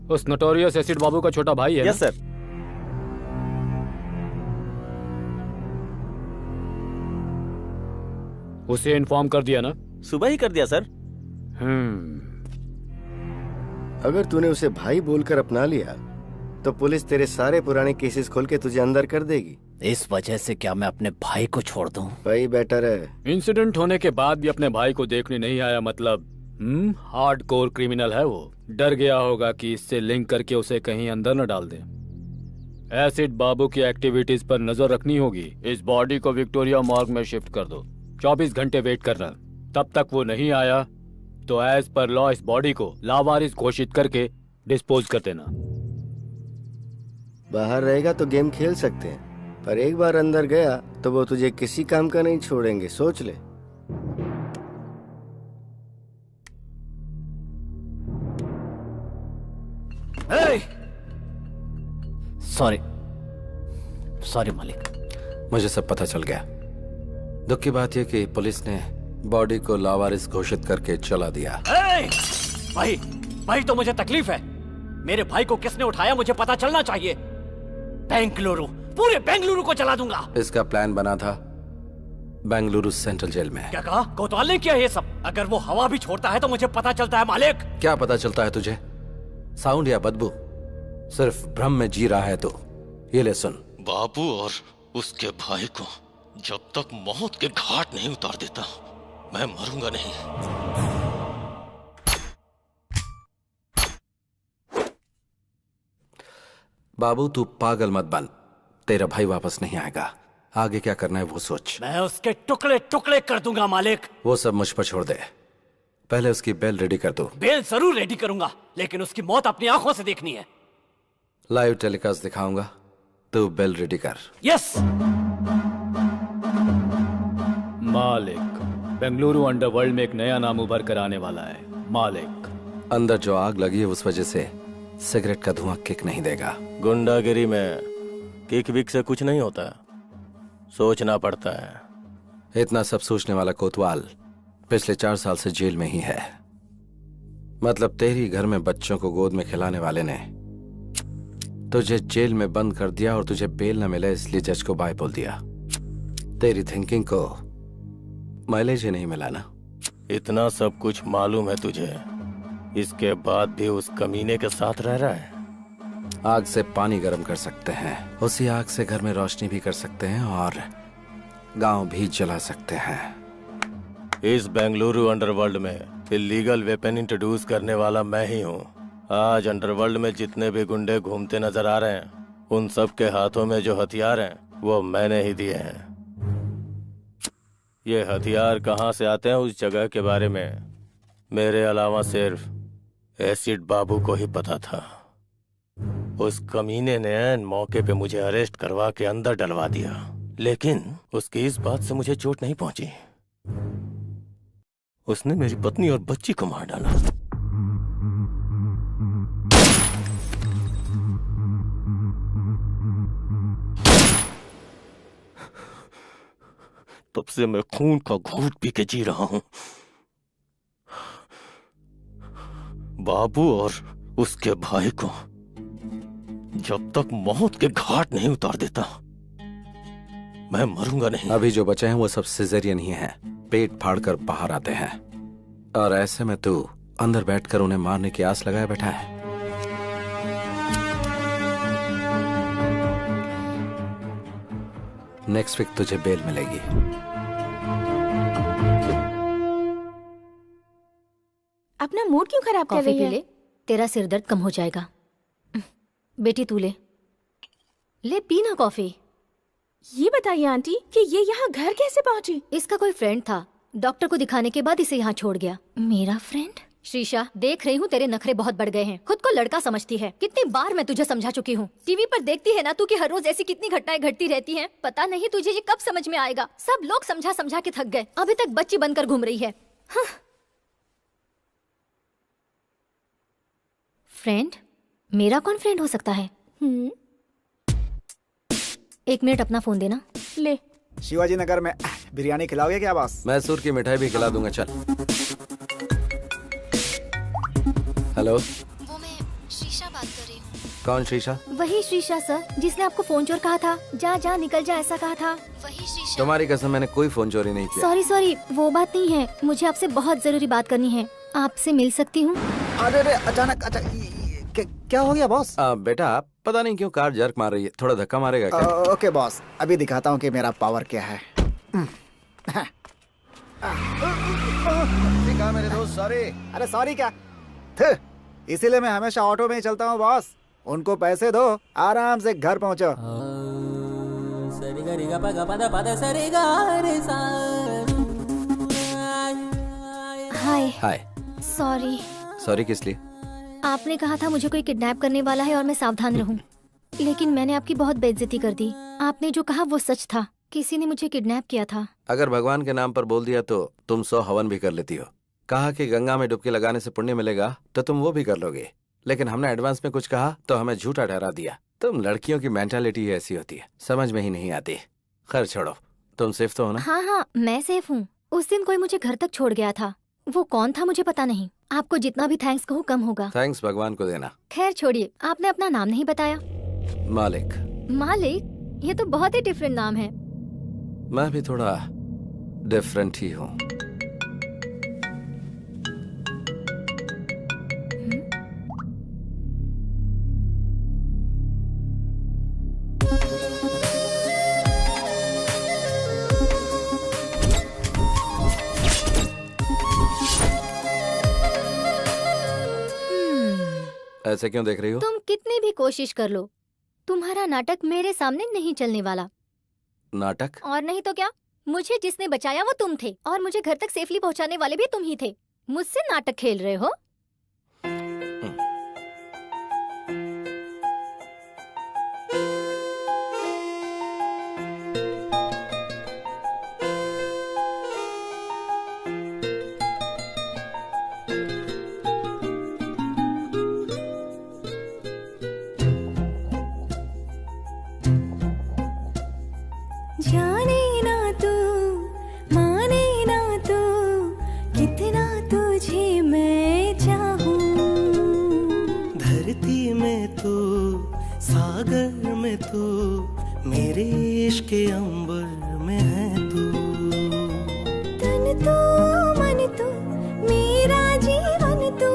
उस नोटोरियस एसिड बाबू का छोटा भाई है? Yes sir. उसे इन्फॉर्म कर दिया ना? सुबह ही कर दिया सर। अगर तूने उसे भाई बोलकर अपना लिया तो पुलिस तेरे सारे पुराने केसेस खोल के तुझे अंदर कर देगी। इस वजह से क्या मैं अपने भाई को छोड़ दूं? भाई बेटर है। इंसिडेंट होने के बाद भी अपने भाई को देखने नहीं आया, मतलब हार्डकोर क्रिमिनल है वो। डर गया होगा कि इससे लिंक करके उसे कहीं अंदर न डाल दे। एसिड बाबू की एक्टिविटीज पर नजर रखनी होगी। इस बॉडी को विक्टोरिया मॉर्ग में शिफ्ट कर दो। 24 घंटे वेट करना। तब तक वो नहीं आया तो एज पर लॉ इस बॉडी को लावारिस घोषित करके डिस्पोज कर देना। बाहर रहेगा तो गेम खेल सकते हैं, पर एक बार अंदर गया तो वो तुझे किसी काम का नहीं छोड़ेंगे, सोच ले। सॉरी मालिक। मुझे सब पता चल गया। दुख की बात यह कि पुलिस ने बॉडी को लावारिस घोषित करके चला दिया। भाई तो मुझे तकलीफ है। मेरे भाई को किसने उठाया मुझे पता चलना चाहिए। बेंगलुरु, पूरे बेंगलुरु को चला दूंगा। इसका प्लान बना था बेंगलुरु सेंट्रल जेल में। क्या कहा? कोतवाल ने किया ये सब? अगर वो हवा भी छोड़ता है तो मुझे पता चलता है मालिक। क्या पता चलता है तुझे? साउंड या बदबू? सिर्फ भ्रम में जी रहा है तो ये ले सुन। बाबू और उसके भाई को जब तक मौत के घाट नहीं उतार देता मैं मरूंगा नहीं। बाबू तू पागल मत बन, तेरा भाई वापस नहीं आएगा। आगे क्या करना है वो सोच। मैं उसके टुकड़े टुकड़े कर दूंगा मालिक। वो सब मुझ पर छोड़ दे, पहले उसकी बेल रेडी कर दो। बेल जरूर रेडी करूंगा, लेकिन उसकी मौत अपनी आंखों से देखनी है। लाइव टेलीकास्ट दिखाऊंगा, तू बेल रेडी कर। यस मालिक, बेंगलुरु अंडरवर्ल्ड में एक नया नाम उभर कर आने वाला है। मालिक, अंदर जो आग लगी है उस वजह से सिगरेट का धुआं किक नहीं देगा। गुंडागिरी में किक विक से कुछ नहीं होता, सोचना पड़ता है। इतना सब सोचने वाला कोतवाल पिछले 4 साल से जेल में ही है। मतलब तेरी घर में बच्चों को गोद में खिलाने वाले ने तुझे जेल में बंद कर दिया और तुझे बेल न मिले इसलिए जज को बाय बोल दिया। तेरी थिंकिंग को माइलेज ही नहीं मिला ना। इतना सब कुछ मालूम है तुझे, इसके बाद भी उस कमीने के साथ रह रहा है। आग से पानी गर्म कर सकते हैं, उसी आग से घर में रोशनी भी कर सकते हैं और गांव भी जला सकते हैं। इस बेंगलुरु अंडरवर्ल्ड में इलीगल वेपन इंट्रोड्यूस करने वाला मैं ही हूँ। आज अंडरवर्ल्ड में जितने भी गुंडे घूमते नजर आ रहे हैं उन सब के हाथों में जो हथियार हैं वो मैंने ही दिए हैं। ये हथियार कहाँ से आते हैं उस जगह के बारे में मेरे अलावा सिर्फ एसिड बाबू को ही पता था। उस कमीने ने ऐन मौके पे मुझे अरेस्ट करवा के अंदर डलवा दिया, लेकिन उसकी इस बात से मुझे चोट नहीं पहुंची। उसने मेरी पत्नी और बच्ची को मार डाला। तब से मैं खून का घूंट पी के जी रहा हूं। बाबू और उसके भाई को जब तक मौत के घाट नहीं उतार देता मैं मरूंगा नहीं। अभी जो बचे हैं वो सब सिजेरियन ही हैं, पेट फाड़कर बाहर आते हैं। और ऐसे में तू अंदर बैठकर उन्हें मारने की आस लगाए बैठा है। नेक्स्ट वीक तुझे बेल मिलेगी। अपना मूड क्यों खराब कर कॉफी रही पी है? ले, तेरा सिर दर्द कम हो जाएगा। बेटी तू ले पी ना कॉफी। ये बताइए आंटी कि ये यहाँ घर कैसे पहुँची? इसका कोई फ्रेंड था, डॉक्टर को दिखाने के बाद इसे यहाँ छोड़ गया। मेरा फ्रेंड? श्रीशा, देख रही हूँ तेरे नखरे बहुत बढ़ गए हैं। खुद को लड़का समझती है। कितनी बार मैं तुझे समझा चुकी हूँ। टीवी पर देखती है ना तू कि हर रोज ऐसी कितनी घटनाएं घटती रहती हैं। पता नहीं तुझे ये कब समझ में आएगा। सब लोग समझा समझा के थक गए, अभी तक बच्ची बनकर घूम रही है। हाँ। फ्रेंड? मेरा कौन फ्रेंड हो सकता है? 1 मिनट अपना फोन देना। ले। शिवाजी नगर में बिरयानी खिलाओगे क्या बॉस? मैसूर की मिठाई भी खिला दूंगा। चल। हेलो, वो मैं शीशा बात कौन शीशा? वही शीशा सर, जिसने आपको फोन चोर कहा था। जा जा निकल जा ऐसा कहा था, वही शीशा। तुम्हारी कसम, मैंने कोई फोन चोरी नहीं किया। सॉरी सॉरी, वो बात नहीं है, मुझे आपसे बहुत जरूरी बात करनी है। आपसे मिल सकती हूँ? अरे अरे अचानक क्या हो गया बॉस? बेटा पता नहीं क्यों कार जर्क मार रही है, थोड़ा धक्का मारेगा क्या? ओके बॉस, अभी दिखाता हूँ कि मेरा पावर क्या है। कहा मेरे दोस्त, सॉरी। अरे सॉरी क्या, इसीलिए मैं हमेशा ऑटो में ही चलता हूँ बॉस। उनको पैसे दो, आराम से घर पहुँचो। हाय। हाय। सॉरी। सॉरी किस लिए? आपने कहा था मुझे कोई किडनैप करने वाला है और मैं सावधान रहूं। लेकिन मैंने आपकी बहुत बेइज्जती कर दी। आपने जो कहा वो सच था, किसी ने मुझे किडनैप किया था। अगर भगवान के नाम पर बोल दिया तो तुम 100 हवन भी कर लेती हो। कहा कि गंगा में डुबकी लगाने से पुण्य मिलेगा तो तुम वो भी कर लोगे, लेकिन हमने एडवांस में कुछ कहा तो हमें झूठा ठहरा दिया। तुम लड़कियों की मेंटालिटी ऐसी होती है, समझ में ही नहीं आती। खैर छोड़ो, तुम सेफ तो हो ना? हाँ हाँ, मैं सेफ हूँ। उस दिन कोई मुझे घर तक छोड़ गया था, वो कौन था मुझे पता नहीं। आपको जितना भी थैंक्स कहूँ कम होगा। थैंक्स भगवान को देना। खैर छोड़िए, आपने अपना नाम नहीं बताया। मालिक। मालिक? ये तो बहुत ही डिफरेंट नाम है। मैं भी थोड़ा डिफरेंट ही हूँ। ऐसे क्यों देख रही हो? तुम कितनी भी कोशिश कर लो, तुम्हारा नाटक मेरे सामने नहीं चलने वाला। नाटक? और नहीं तो क्या, मुझे जिसने बचाया वो तुम थे और मुझे घर तक सेफली पहुंचाने वाले भी तुम ही थे। मुझसे नाटक खेल रहे हो? जाने ना तू, माने ना तू, कितना तुझे मैं चाहूं। धरती में तू, सागर में तू, मेरे इश्क के अंबर में है तू। तन तू, मन तू, मेरा जीवन तू,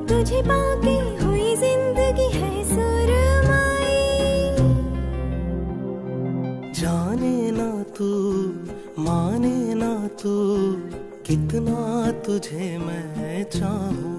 तुझे पाके हुई जिंदगी है सुरमाई। जाने ना तू, माने ना तू, कितना तुझे मैं चाहूं।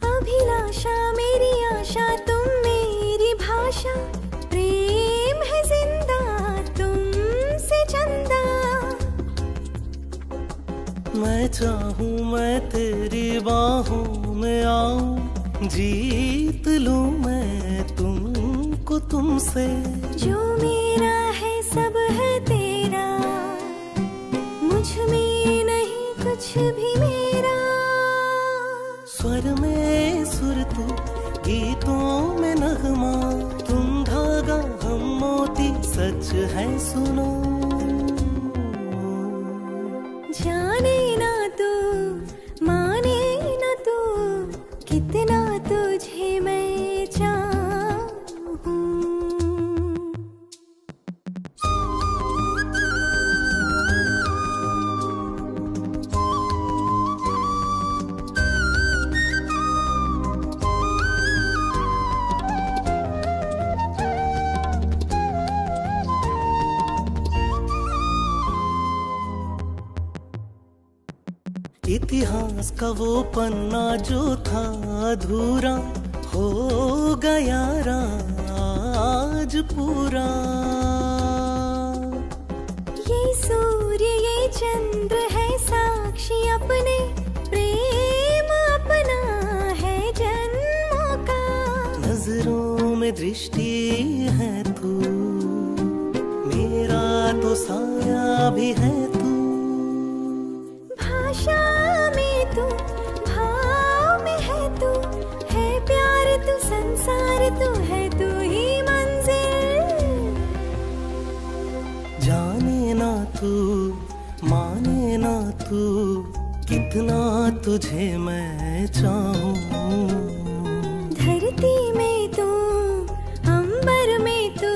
अभिलाषा मेरी आशा, तुम मेरी भाषा, प्रेम है जिंदा तुमसे चंदा। मैं चाहूं मैं तेरी बाहों में आऊं, जीत लूं मैं तुमको तुमसे। जो मेरा है सब है तेरा, मुझ में नहीं कुछ भी मेरा। स्वर में सुर तू, गीतों में नगमा, तुम धागा हम मोती, सच है सुनो। जाने ना तू, माने ना तू, कितना तुझे मैं चाहूं। इतिहास का वो पन्ना जो था अधूरा, हो गया आज पूरा। ये सूर्य ये चंद्र है साक्षी, अपने प्रेम अपना है जन्मों का। नजरों में दृष्टि है तू, मेरा तो साया भी है तू। भाषा में तू, भाव में है तू, है प्यार तू, संसार तू, है तू ही मंजिल। जाने ना तू, माने ना तू, कितना तुझे मैं चाहूं। धरती में तू, अंबर में तू,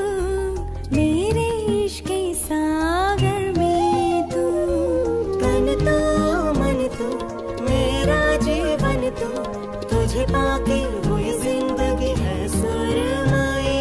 मेरे इश्क के सागर में तू। तन तू, मन तू, मेरा जीवन तू, तुझे पाके हुई जिंदगी है सुरमई।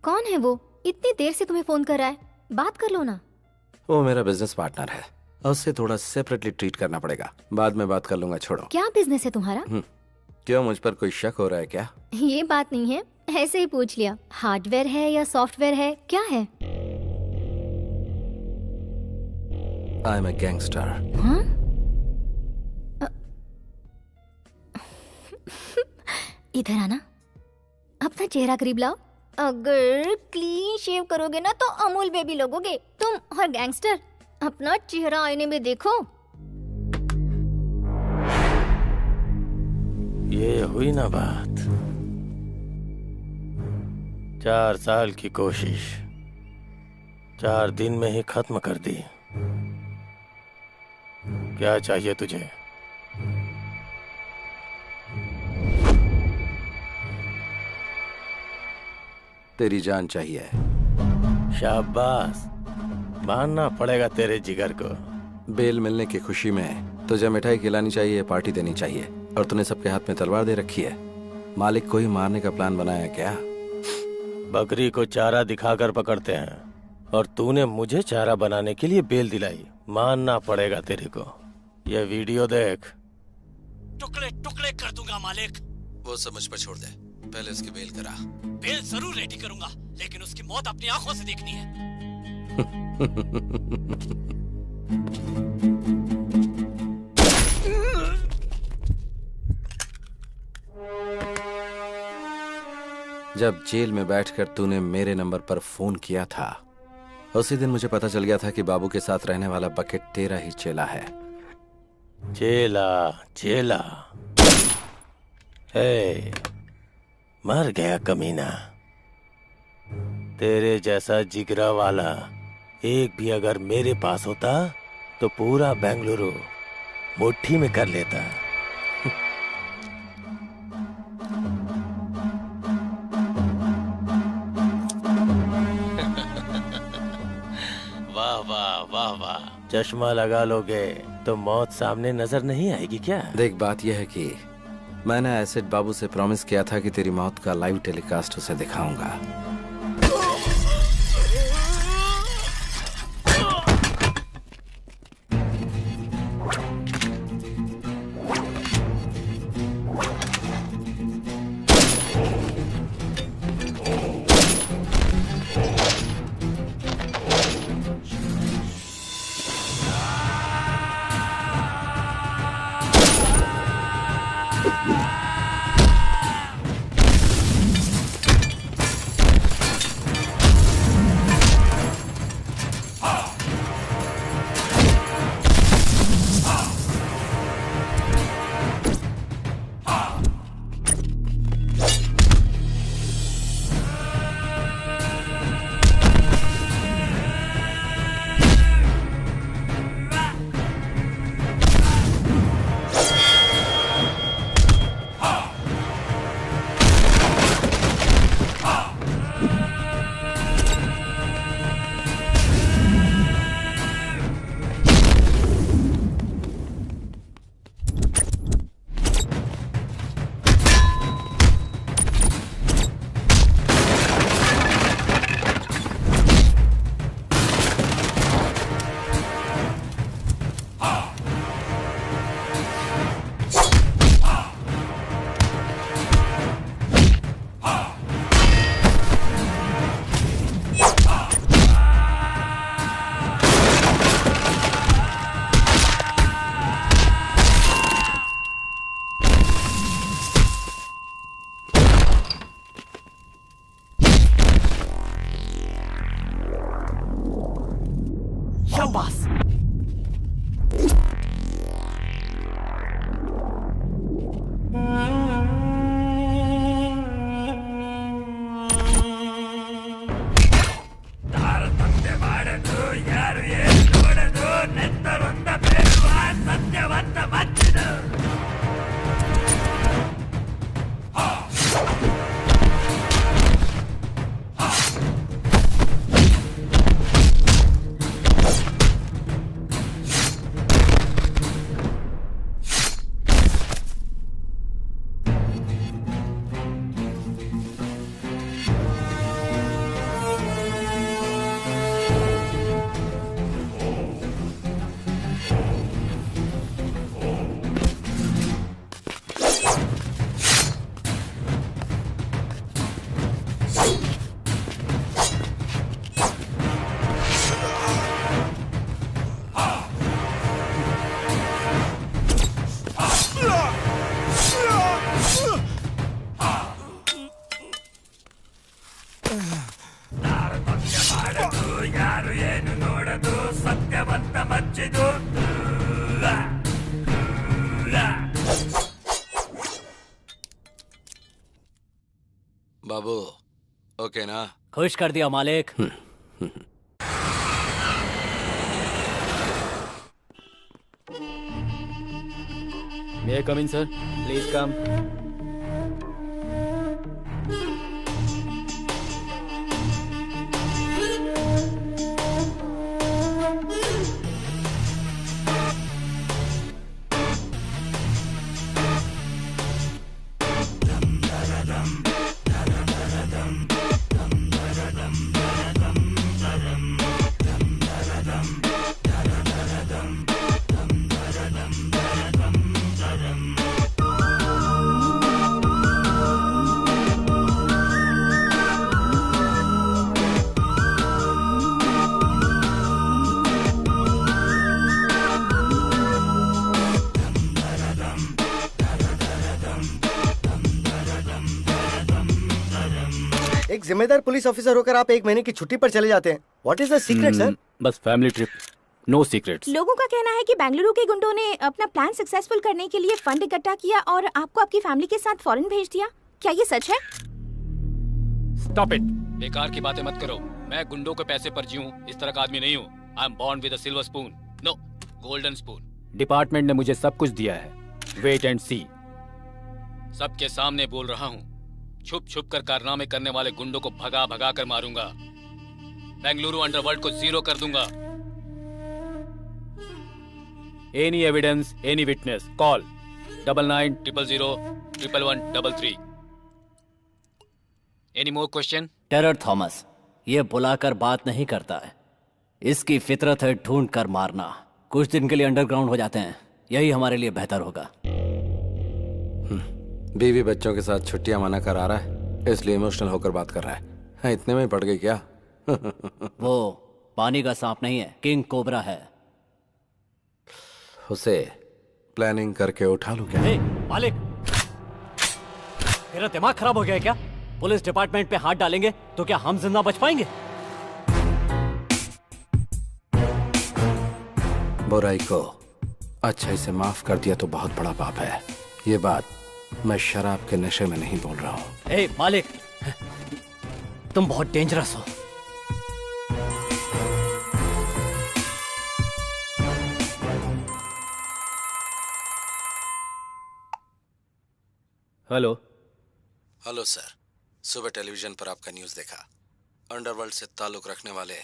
कौन है वो? इतनी देर से तुम्हें फोन कर रहा है, बात कर लो ना। वो मेरा बिजनेस पार्टनर है और उससे थोड़ा सेपरेटली ट्रीट करना पड़ेगा। बाद में बात कर लूंगा, छोड़ो। क्या बिजनेस है तुम्हारा? क्यों, मुझ पर कोई शक हो रहा है क्या? ये बात नहीं है, ऐसे ही पूछ लिया। हार्डवेयर है या सॉफ्टवेयर है, क्या है? I am a gangster. हाँ? इधर आना, अपना चेहरा करीब लाओ। अगर क्लीन शेव करोगे ना तो अमूल बेबी लगोगे तुम। और गैंगस्टर, अपना चेहरा आईने में देखो। ये हुई ना बात। 4 साल की कोशिश 4 दिन में ही खत्म कर दी। क्या चाहिए तुझे? तेरी जान चाहिए। शाबाश, मानना पड़ेगा तेरे जिगर को। बेल मिलने की खुशी में तुझे मिठाई खिलानी चाहिए, पार्टी देनी चाहिए, और तूने सबके हाथ में तलवार दे रखी है। मालिक को ही मारने का प्लान बनाया क्या? बकरी को चारा दिखाकर पकड़ते हैं और तूने मुझे चारा बनाने के लिए बेल दिलाई। मानना पड़ेगा तेरे को। ये वीडियो देख। टुकड़े टुकड़े कर दूंगा मालिक। वो सब मुझ पर छोड़ दे, पहले उसकी बेल करा। बेल जरूर रेडी करूंगा, लेकिन उसकी मौत अपनी आंखों से देखनी है। जब जेल में बैठकर तूने मेरे नंबर पर फोन किया था, उसी दिन मुझे पता चल गया था कि बाबू के साथ रहने वाला बकेट तेरा ही चेला है। चेला चेला, हे, मर गया कमीना। तेरे जैसा जिगरा वाला एक भी अगर मेरे पास होता तो पूरा बेंगलुरु मुट्ठी में कर लेता। वाह वाह वाह वाह, चश्मा लगा लोगे तो मौत सामने नजर नहीं आएगी क्या? देख, बात यह है कि मैंने एसिड बाबू से प्रॉमिस किया था कि तेरी मौत का लाइव टेलीकास्ट उसे दिखाऊंगा। बाबू ओके ना? खुश कर दिया मालिक। May I come in, sir? Please come. एक जिम्मेदार पुलिस ऑफिसर होकर आप 1 महीने की छुट्टी पर चले जाते हैं। What is the secret sir? बस फैमिली ट्रिप, नो सीक्रेट्स। लोगों का कहना है कि बेंगलुरु के गुंडों ने अपना प्लान सक्सेसफुल करने के लिए फंड इकट्ठा किया और आपको आपकी फैमिली के साथ फॉरेन भेज दिया। क्या ये सच है? स्टॉप इट, बेकार की बातें मत करो। मैं गुंडों के पैसे पर जीऊं इस तरह का आदमी नहीं हूँ। I am born with a silver spoon, no golden spoon. Department ने मुझे सब कुछ दिया है, वेट एंड सी। सबके सामने बोल रहा हूँ, छुप छुप कर कारनामे करने वाले गुंडों को भगा भगा कर मारूंगा। बेंगलुरु अंडरवर्ल्ड को जीरो कर दूंगा। Any evidence, any witness, call 9900011133। Any more question? Terror Thomas ये बुलाकर बात नहीं करता है, इसकी फितरत है ढूंढ कर मारना। कुछ दिन के लिए अंडरग्राउंड हो जाते हैं, यही हमारे लिए बेहतर होगा। बीवी बच्चों के साथ छुट्टियां मना कर आ रहा है, इसलिए इमोशनल होकर बात कर रहा है। इतने में ही पड़ गई क्या? वो पानी का सांप नहीं है, किंग कोबरा है। उसे प्लानिंग करके उठा लूं क्या? मालिक, तेरा दिमाग खराब हो गया है क्या? पुलिस डिपार्टमेंट पे हाथ डालेंगे तो क्या हम जिंदा बच पाएंगे? बुराई को अच्छाई से माफ कर दिया तो बहुत बड़ा पाप है। ये बात मैं शराब के नशे में नहीं बोल रहा हूँ। ए मालिक, तुम बहुत डेंजरस हो। हेलो। हेलो सर, सुबह टेलीविजन पर आपका न्यूज़ देखा। अंडरवर्ल्ड से ताल्लुक रखने वाले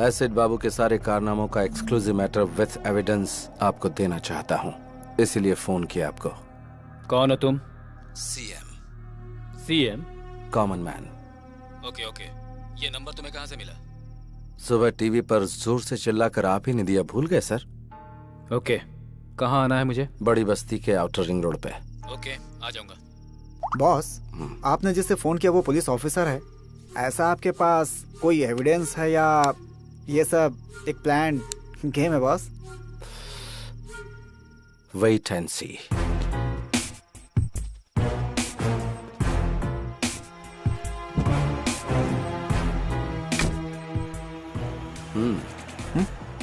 एसिड बाबू के सारे कारनामों का एक्सक्लूसिव मैटर विथ एविडेंस आपको देना चाहता हूँ, इसीलिए फोन किया आपको। कौन हो तुम? CM. CM? Common man. Okay okay, ये नंबर तुम्हें कहाँ से मिला? सुबह टीवी पर जोर से चिल्लाकर आप ही ने दिया, भूल गए सर? ओके, कहाँ आना है मुझे? बड़ी बस्ती के आउटर रिंग रोड पे। ओके, आ जाऊंगा। बॉस, आपने जिससे फोन किया वो पुलिस ऑफिसर है। ऐसा आपके पास कोई एविडेंस है या ये सब एक प्लान गेम है boss? Wait and see.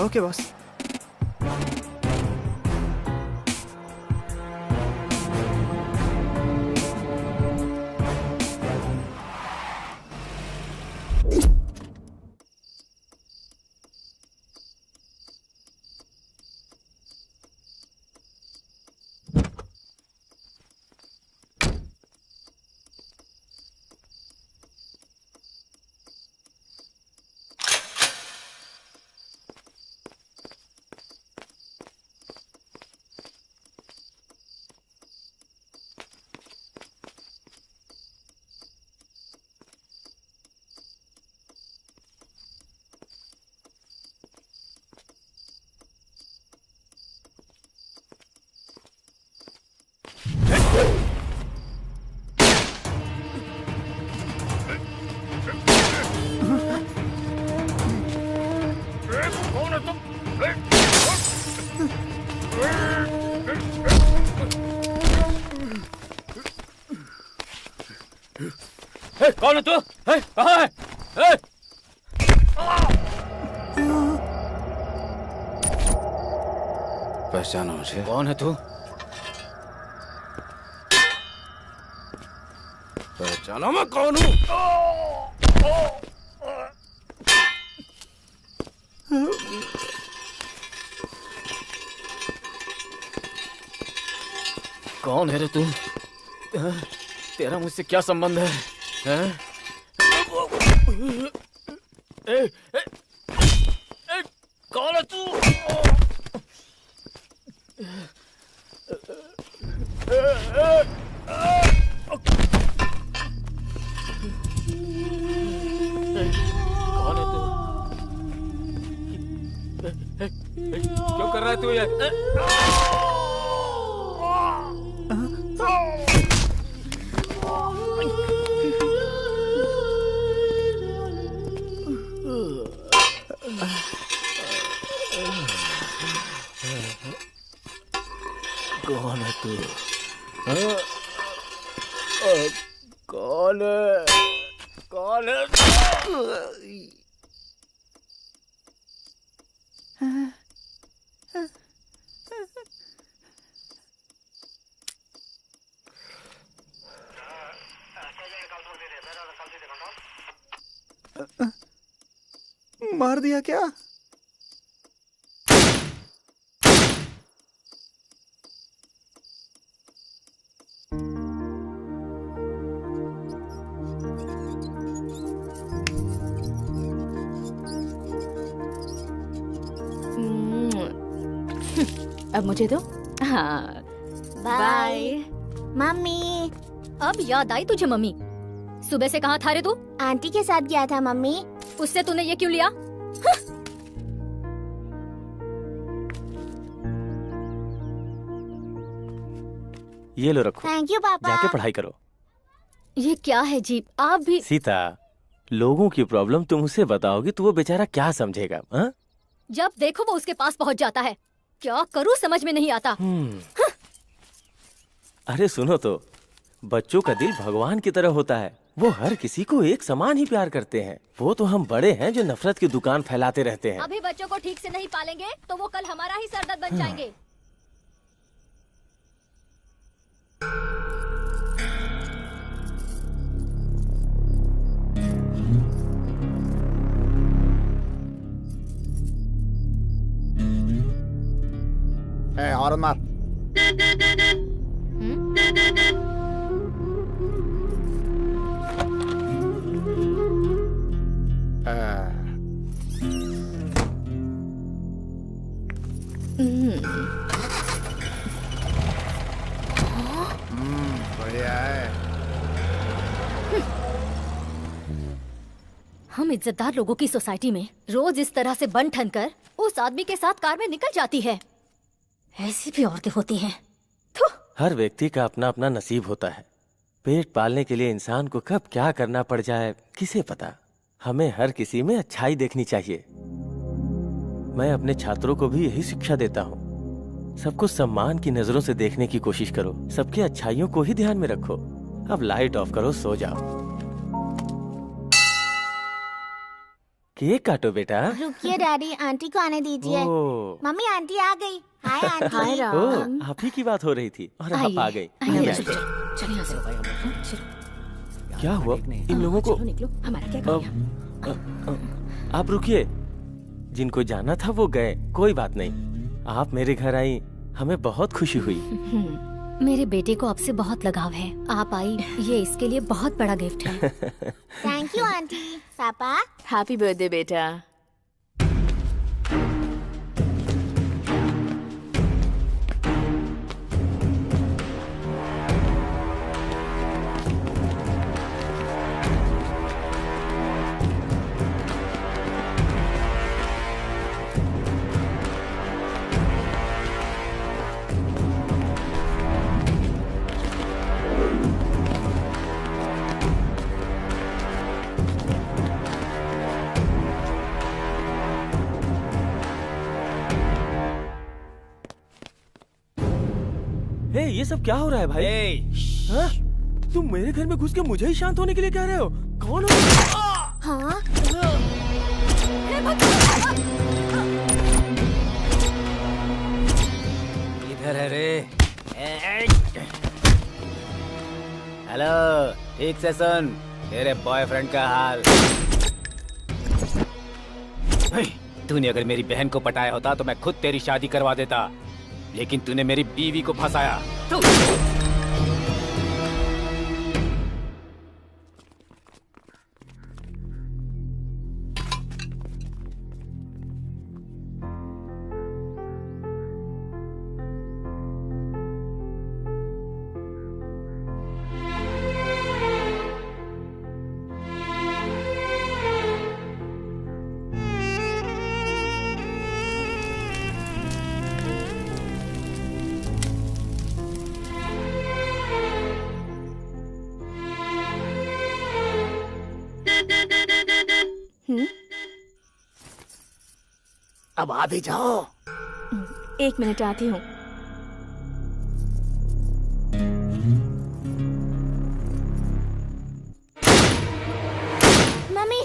Okay boss. कौन है तू? कहाँ है? पहचानो मुझे। कौन है तू? पहचानो मैं कौन हूँ? कौन है रे तू? तेरा मुझसे क्या संबंध है? कौन है तू? कौन है तू? क्यों कर रहा है तू ये? कौन है तू? कौन है? कौन है? मार दिया क्या? अब मुझे दो। हाँ बाय मम्मी। अब याद आई तुझे मम्मी? सुबह से कहाँ था रे तू? आंटी के साथ गया था मम्मी। उससे तूने ये क्यों लिया? ये लो रखो। थैंक यू पापा। जाके पढ़ाई करो। ये क्या है जी? आप भी। सीता, लोगों की प्रॉब्लम तुम उसे बताओगी तो वो बेचारा क्या समझेगा? हा? जब देखो वो उसके पास पहुंच जाता है। क्या करूं समझ में नहीं आता। अरे सुनो तो, बच्चों का दिल भगवान की तरह होता है। वो हर किसी को एक समान ही प्यार करते हैं। वो तो हम बड़े हैं जो नफरत की दुकान फैलाते रहते हैं। अभी बच्चों को ठीक से नहीं पालेंगे तो वो कल हमारा ही सरदर्द बन जाएंगे। और मार। बढ़िया है। हम इज्जतदार लोगों की सोसाइटी में रोज इस तरह से बन ठन कर उस आदमी के साथ कार में निकल जाती है। ऐसी भी औरतें होती हैं। हर व्यक्ति का अपना अपना नसीब होता है। पेट पालने के लिए इंसान को कब क्या करना पड़ जाए किसे पता। हमें हर किसी में अच्छाई देखनी चाहिए। मैं अपने छात्रों को भी यही शिक्षा देता हूँ। सबको सम्मान की नजरों से देखने की कोशिश करो। सबके अच्छाइयों को ही ध्यान में रखो। अब लाइट ऑफ करो, सो जाओ। केक काटो बेटा। रुकिए डैडी, आंटी को आने दीजिए। मम्मी आंटी आ गई। Hi aunty. हाय राम। आप ही की बात हो रही थी और आप आ गई। क्या हुआ इन लोगों को? निकलो, हमारा क्या काम? आप रुकिए। जिनको जाना था वो गए, कोई बात नहीं। आप मेरे घर आई, हमें बहुत खुशी हुई। मेरे बेटे को आपसे बहुत लगाव है। आप आई, ये इसके लिए बहुत बड़ा गिफ्ट है। Thank you aunty. पापा हैप्पी बर्थडे बेटा। ये सब क्या हो रहा है भाई? तुम मेरे घर में घुस के मुझे ही शांत होने के लिए कह रहे हो? कौन हो? हाँ? इधर है रे। हेलो, ठीक से सुन, तेरे बॉयफ्रेंड का हाल। तूने अगर मेरी बहन को पटाया होता तो मैं खुद तेरी शादी करवा देता, लेकिन तूने मेरी बीवी को फंसाया। अब आ भी जाओ। 1 मिनट आती हूँ। मम्मी,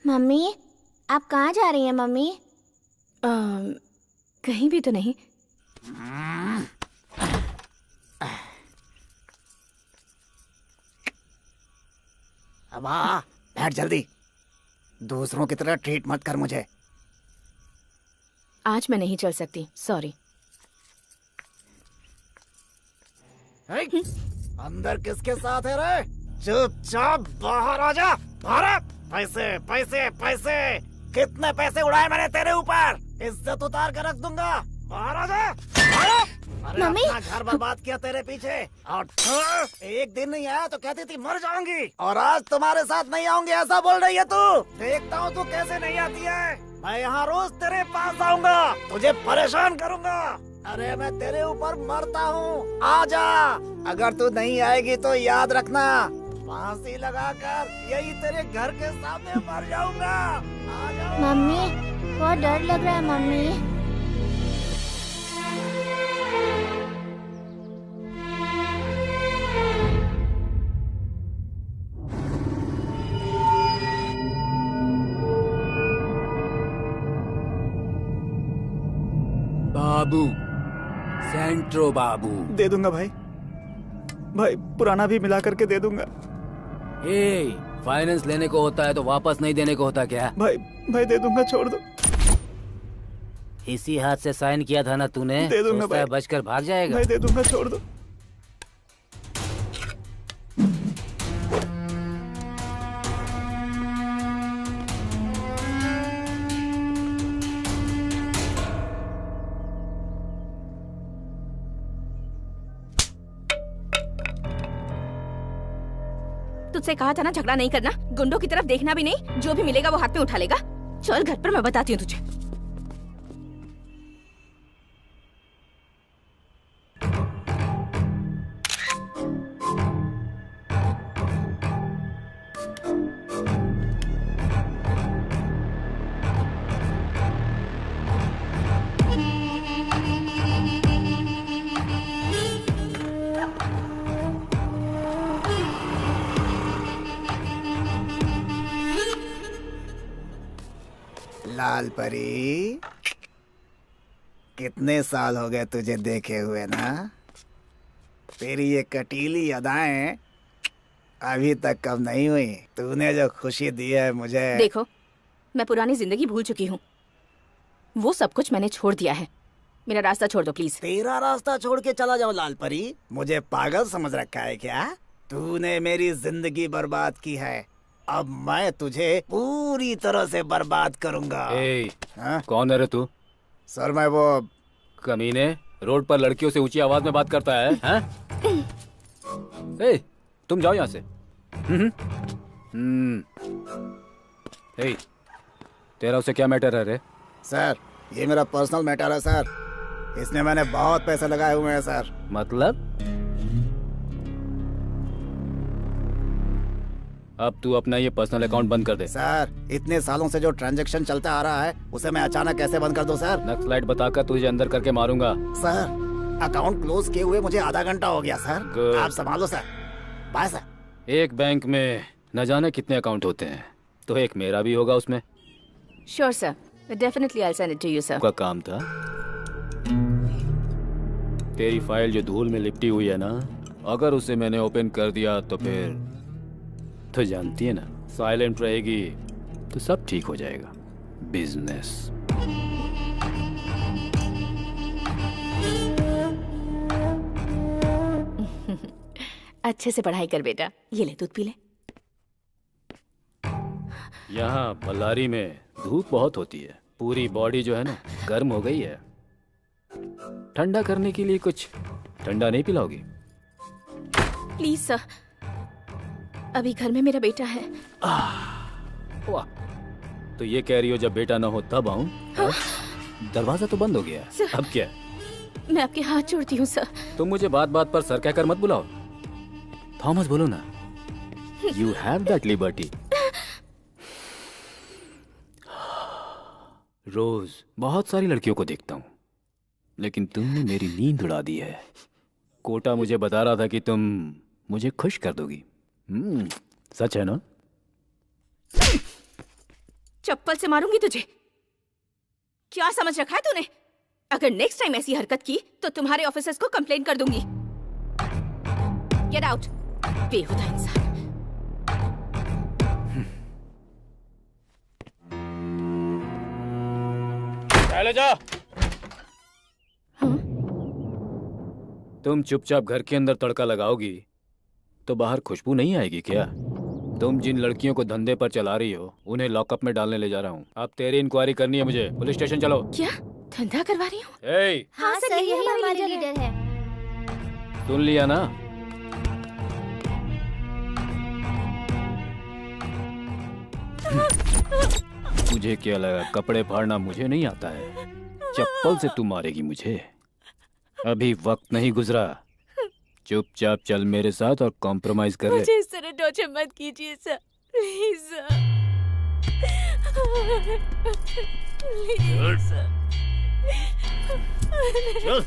मम्मी, आप कहाँ जा रही हैं मम्मी? कहीं भी तो नहीं। अब आ, बैठ जल्दी। दूसरों की तरह ट्रीट मत कर मुझे। आज मैं नहीं चल सकती, सॉरी। अंदर किसके साथ है रे? चुपचाप बाहर आ जा। बाहर। पैसे पैसे पैसे, कितने पैसे उड़ाए मैंने तेरे ऊपर? इज्जत उतार कर रख दूंगा। बाहर आ जा। अरे अपना घर बर्बाद किया तेरे पीछे, और एक दिन नहीं आया तो कहती थी मर जाऊंगी, और आज तुम्हारे साथ नहीं आऊंगी ऐसा बोल रही है तू। देखता हूँ तू कैसे नहीं आती है। मैं यहाँ रोज तेरे पास आऊंगा, तुझे परेशान करूंगा। अरे मैं तेरे ऊपर मरता हूँ, आ जा। अगर तू नहीं आएगी तो याद रखना, फांसी लगाकर यही तेरे घर के सामने मर जाऊंगा। आ जा। मम्मी, बहुत डर लग रहा है मम्मी। बाबू, सेंट्रो बाबू। दे दूंगा भाई, भाई पुराना भी मिला करके दे दूंगा। फाइनेंस लेने को होता है तो वापस नहीं देने को होता क्या? भाई भाई दे दूंगा, छोड़ दो। इसी हाथ से साइन किया था ना तूने? दे दूंगा भाई। बचकर भाग जाएगा। भाई दे दूंगा, छोड़ दो। तुझसे कहा था ना झगड़ा नहीं करना, गुंडों की तरफ देखना भी नहीं, जो भी मिलेगा वो हाथ में उठा लेगा। चल घर पर, मैं बताती हूँ तुझे। लाल परी, कितने साल हो गए तुझे देखे हुए ना? तेरी ये कटीली अदाएं अभी तक कब नहीं हुई। तूने जो खुशी दी है मुझे। देखो, मैं पुरानी जिंदगी भूल चुकी हूँ, वो सब कुछ मैंने छोड़ दिया है। मेरा रास्ता छोड़ दो प्लीज। तेरा रास्ता छोड़ के चला जाओ लाल परी? मुझे पागल समझ रखा है क्या? तूने मेरी जिंदगी बर्बाद की है, अब मैं तुझे पूरी तरह से बर्बाद करूंगा। कौन है रे तू? सर मैं वो कमीने, रोड पर लड़कियों से ऊंची आवाज में बात करता है, हैं? तुम जाओ यहाँ से। तेरा उसे क्या मैटर है रे? सर ये मेरा पर्सनल मैटर है सर, इसमें मैंने बहुत पैसे लगाए हुए हैं सर। मतलब? अब तू अपना ये पर्सनल अकाउंट बंद कर दे। सर इतने सालों से जो ट्रांजैक्शन चलता आ रहा है उसे मैं अचानक कैसे बंद कर दूं सर? नक्सलाइट बताकर तुझे अंदर करके मारूंगा। सर अकाउंट क्लोज किए हुए मुझे आधा घंटा हो गया सर। Good. आप संभालो सर। Bye sir. एक बैंक में न जाने कितने अकाउंट होते हैं, तो एक मेरा भी होगा उसमें। Sure sir, definitely I send it to you sir. का काम था। तेरी फाइल जो धूल में लिपटी हुई है ना, अगर उसे मैंने ओपन कर दिया तो फिर तो जानती है ना, साइलेंट रहेगी तो सब ठीक हो जाएगा। बिजनेस। अच्छे से पढ़ाई कर बेटा। ये ले दूध पी ले। यहाँ बल्लारी में धूप बहुत होती है, पूरी बॉडी जो है ना गर्म हो गई है। ठंडा करने के लिए कुछ ठंडा नहीं पिलाओगी? प्लीज सर, अभी घर में मेरा बेटा है। वाह, तो ये कह रही हो जब बेटा ना हो तब आऊं? हाँ? दरवाजा तो बंद हो गया है। अब क्या? मैं आपके हाथ जोड़ती हूँ सर। तुम मुझे बात बात पर सर कहकर मत बुलाओ। थॉमस बोलो ना। You have that liberty. रोज बहुत सारी लड़कियों को देखता हूँ, लेकिन तुमने मेरी नींद उड़ा दी है। कोटा मुझे बता रहा था कि तुम मुझे खुश कर दोगी। सच है ना? चप्पल से मारूंगी तुझे। क्या समझ रखा है तूने? अगर नेक्स्ट टाइम ऐसी हरकत की तो तुम्हारे ऑफिसर्स को कंप्लेन कर दूंगी। गेट आउट, बेहुदा इंसान। चले जा। तुम चुपचाप घर के अंदर तड़का लगाओगी तो बाहर खुशबू नहीं आएगी क्या? तुम जिन लड़कियों को धंधे पर चला रही हो उन्हें लॉकअप में डालने ले जा रहा हूँ। अब तेरी इंक्वायरी करनी है मुझे। पुलिस स्टेशन चलो। क्या धंधा करवा रही हूँ? हाँ सर, यही हमारी लीडर है। सुन लिया ना? मुझे क्या लगा कपड़े फाड़ना मुझे नहीं आता है? चप्पल से तू मारेगी मुझे? अभी वक्त नहीं गुजरा। चुपचाप चल मेरे साथ और कॉम्प्रोमाइज कर ले। मुझे इस तरह टॉर्चर मत कीजिए sir, please sir. Please sir. चल।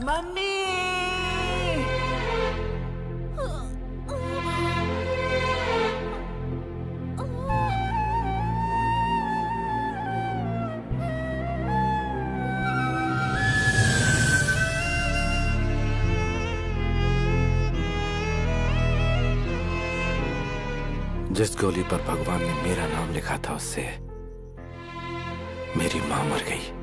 मम्मी! जिस गोली पर भगवान ने मेरा नाम लिखा था उससे मेरी मां मर गई।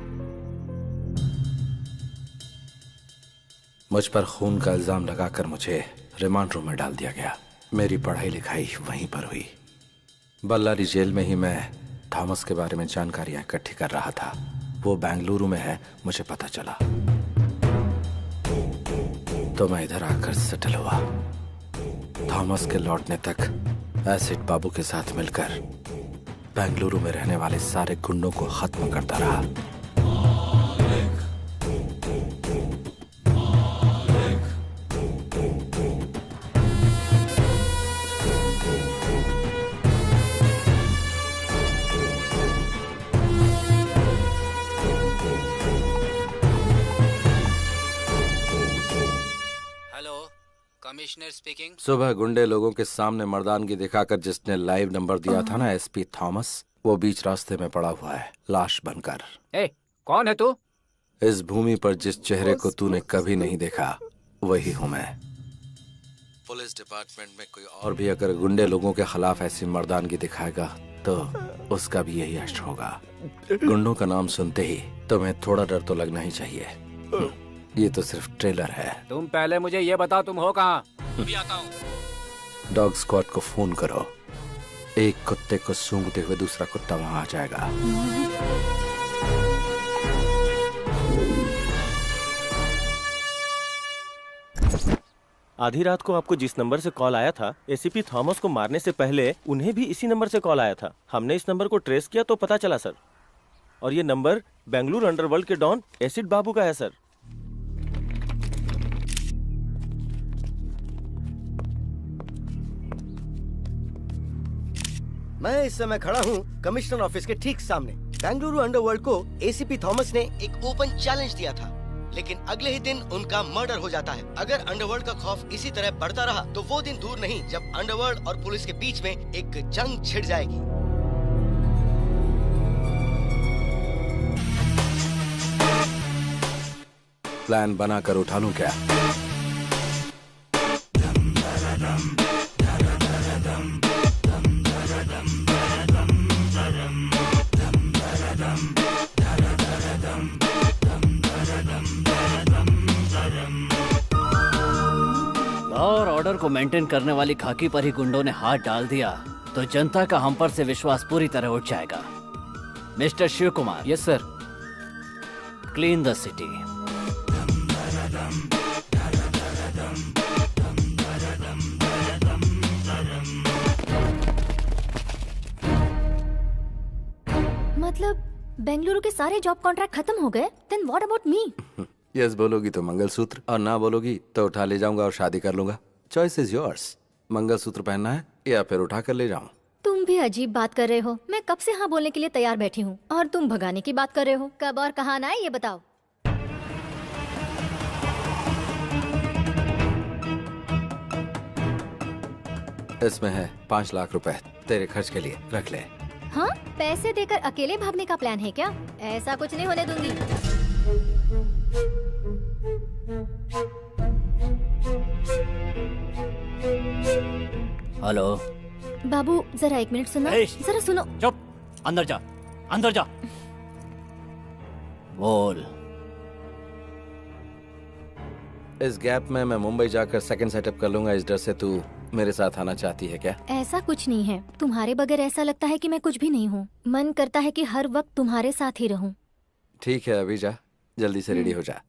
मुझ पर खून का इल्जाम लगाकर मुझे रिमांड रूम में डाल दिया गया। मेरी पढ़ाई लिखाई वहीं पर हुई। बल्लारी जेल में ही मैं थॉमस के बारे में जानकारियां इकट्ठी कर रहा था। वो बेंगलुरु में है, मुझे पता चला तो मैं इधर आकर सेटल हुआ। थॉमस के लौटने तक एसिड बाबू के साथ मिलकर बेंगलुरु में रहने वाले सारे गुंडों को खत्म करता रहा। Commissioner speaking. सुबह गुंडे लोगों के सामने मर्दानगी दिखाकर जिसने लाइव नंबर दिया था ना, एसपी थॉमस, वो बीच रास्ते में पड़ा हुआ है लाश बनकर। कौन है तू? इस भूमि पर जिस चेहरे को तूने कभी नहीं देखा वही हूँ मैं। पुलिस डिपार्टमेंट में कोई और भी अगर गुंडे लोगों के खिलाफ ऐसी मर्दानगी दिखाएगा तो उसका भी यही अश्र होगा। गुंडों का नाम सुनते ही तुम्हें थोड़ा डर तो लगना ही चाहिए। ये तो सिर्फ ट्रेलर है। तुम पहले मुझे ये बताओ तुम हो कहाँ? अभी आता हूँ। डॉग स्क्वाड को फोन करो। एक कुत्ते को सूंघते हुए दूसरा कुत्ता वहां आ जाएगा। आधी रात को आपको जिस नंबर से कॉल आया था, एसीपी थॉमस को मारने से पहले उन्हें भी इसी नंबर से कॉल आया था। हमने इस नंबर को ट्रेस किया तो पता चला सर, और ये नंबर बेंगलुरु अंडरवर्ल्ड के डॉन एसिड बाबू का है सर। मैं इस समय खड़ा हूँ कमिश्नर ऑफिस के ठीक सामने। बेंगलुरु अंडरवर्ल्ड को एसीपी थॉमस ने एक ओपन चैलेंज दिया था, लेकिन अगले ही दिन उनका मर्डर हो जाता है। अगर अंडरवर्ल्ड का खौफ इसी तरह बढ़ता रहा तो वो दिन दूर नहीं जब अंडरवर्ल्ड और पुलिस के बीच में एक जंग छिड़ जाएगी। प्लान बनाकर उठा लूं क्या? और ऑर्डर को मेंटेन करने वाली खाकी पर ही गुंडों ने हाथ डाल दिया तो जनता का हम पर से विश्वास पूरी तरह उठ जाएगा। Mister Shiv Kumar. Yes sir. Clean the city. मतलब बेंगलुरु के सारे जॉब कॉन्ट्रैक्ट खत्म हो गए? Then what about me? Yes बोलोगी तो मंगलसूत्र, और ना बोलोगी तो उठा ले जाऊंगा और शादी कर लूंगा। Choice is yours. मंगलसूत्र पहनना है या फिर उठा कर ले जाऊं? तुम भी अजीब बात कर रहे हो। मैं कब से हाँ बोलने के लिए तैयार बैठी हूँ और तुम भगाने की बात कर रहे हो। कब और कहाँ आना है ये बताओ। इसमें है 5 लाख रुपए तेरे खर्च के लिए, रख ले। हाँ, पैसे देकर अकेले भागने का प्लान है क्या? ऐसा कुछ नहीं होने दूंगी। हेलो बाबू, जरा 1 मिनट सुनो। जरा सुनो। चुप, अंदर जा, अंदर जा। बोल। इस गैप में मैं मुंबई जाकर सेकंड सेटअप कर लूंगा। इस डर से तू मेरे साथ आना चाहती है क्या? ऐसा कुछ नहीं है। तुम्हारे बगैर ऐसा लगता है कि मैं कुछ भी नहीं हूँ। मन करता है कि हर वक्त तुम्हारे साथ ही रहूं। ठीक है, अभी जा, जल्दी से रेडी हो जा।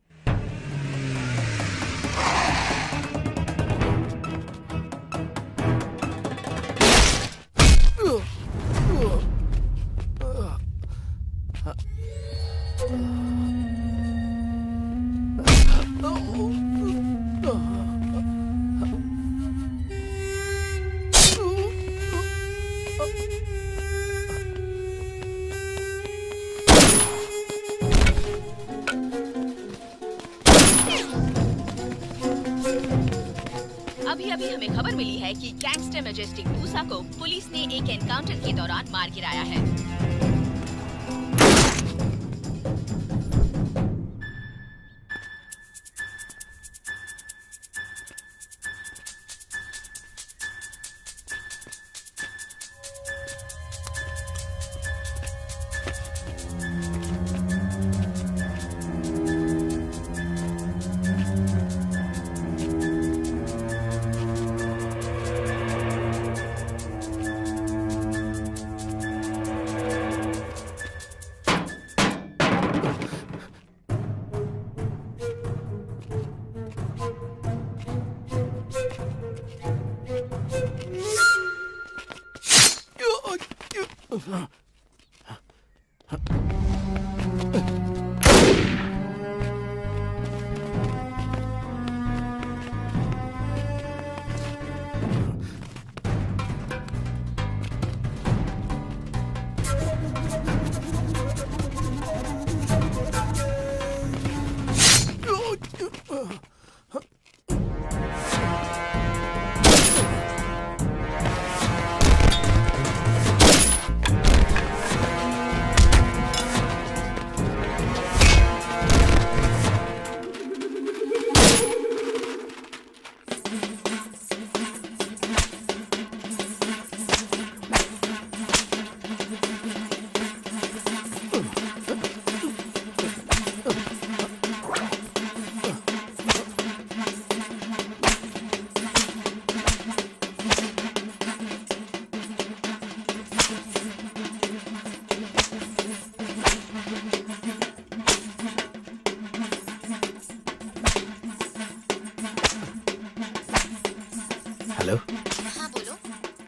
अभी हमें खबर मिली है कि गैंगस्टर मैजेस्टिक मूसा को पुलिस ने एक एनकाउंटर के दौरान मार गिराया है।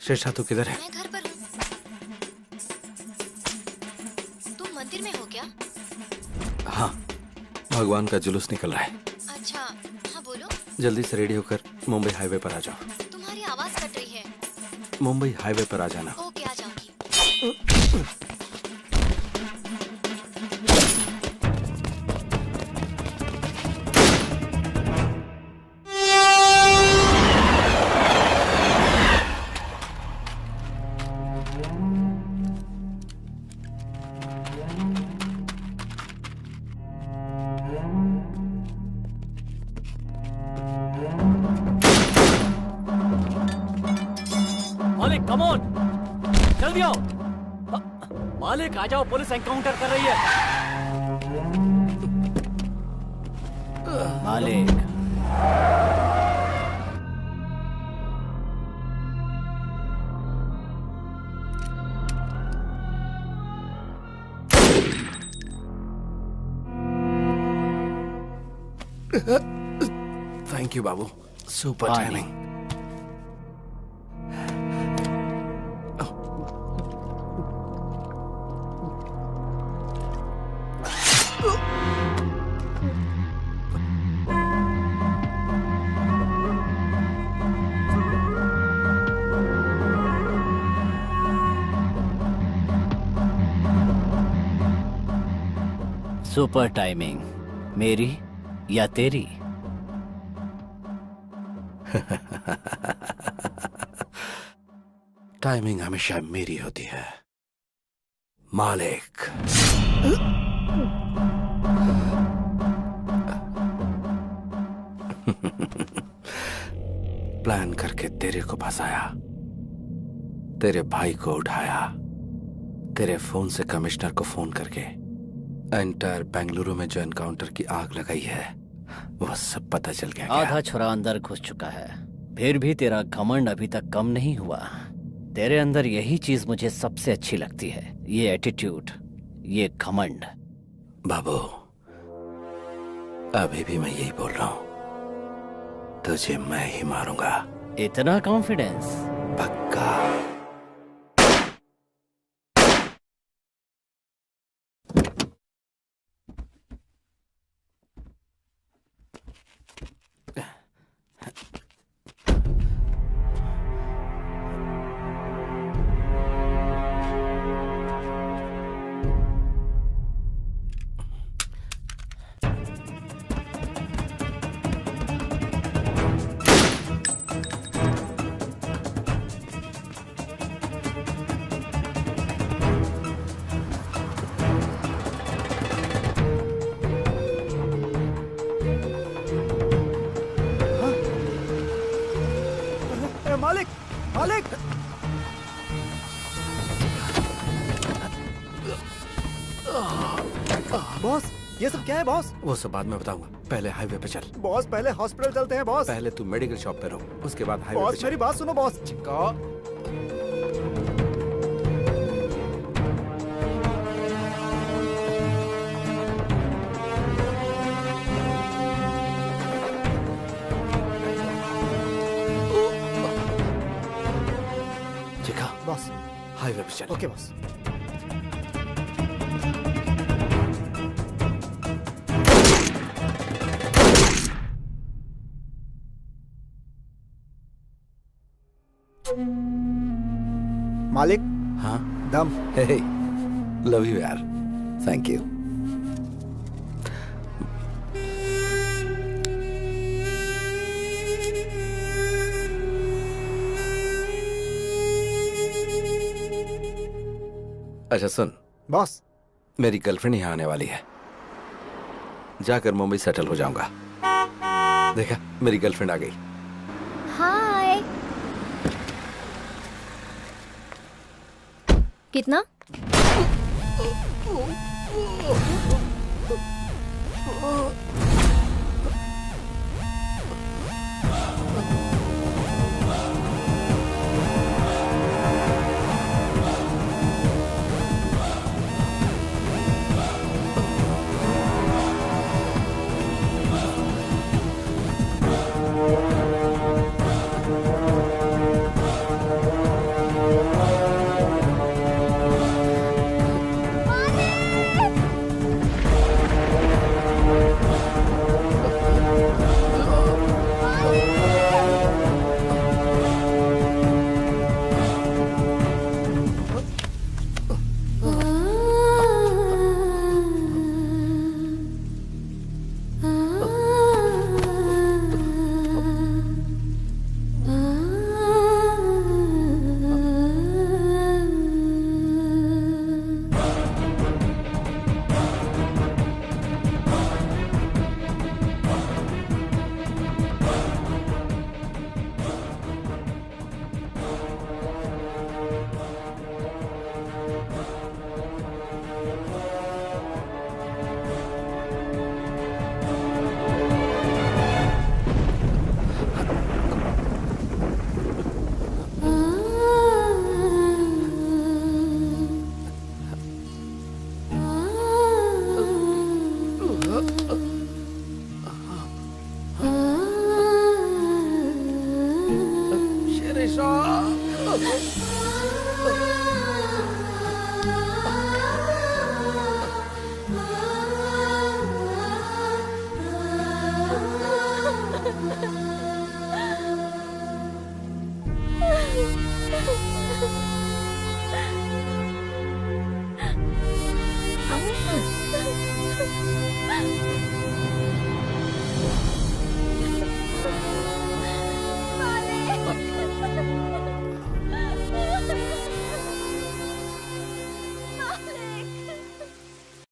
शेषा तू किधर है? मैं घर पर हूँ। तुम मंदिर में हो क्या? हाँ, भगवान का जुलूस निकल रहा है। अच्छा, हाँ बोलो। जल्दी से रेडी होकर मुंबई हाईवे पर आ जाओ। तुम्हारी आवाज कट रही है। मुंबई हाईवे पर आ जाना। ओके, आ जाऊंगी। मालिक कम ऑन, जल्दी आओ। मालिक आ जाओ, पुलिस एनकाउंटर कर रही है। मालिक thank you Babu, super timing. Super timing, मेरी या तेरी? टाइमिंग हमेशा मेरी होती है मालिक। प्लान करके तेरे को फंसाया, तेरे भाई को उठाया, तेरे फोन से कमिश्नर को फोन करके एंटायर बेंगलुरु में जो एनकाउंटर की आग लगाई है वो सब पता चल गया। आधा छुरा अंदर घुस चुका है, फिर भी तेरा घमंड अभी तक कम नहीं हुआ। तेरे अंदर यही चीज मुझे सबसे अच्छी लगती है, ये एटीट्यूड, ये घमंड। बाबू, अभी भी मैं यही बोल रहा हूं, तुझे मैं ही मारूंगा। इतना कॉन्फिडेंस? पक्का। मालिक, मालिक! बॉस, ये सब क्या है बॉस? वो सब बाद में बताऊंगा, पहले हाईवे पे चल। बॉस पहले हॉस्पिटल चलते हैं बॉस। पहले तू मेडिकल शॉप पे रहो, उसके बाद हाईवे पे बॉस चल। मेरी बात सुनो बॉस। चिका, बॉस हाईवे पे चल। Okay boss. मालिक। हाँ दम। हे, लव यू यार, थैंक यू। अच्छा सुन बॉस, मेरी गर्लफ्रेंड यहाँ आने वाली है, जाकर मुंबई सेटल हो जाऊंगा। देखा, मेरी गर्लफ्रेंड आ गई। हाय। कितना?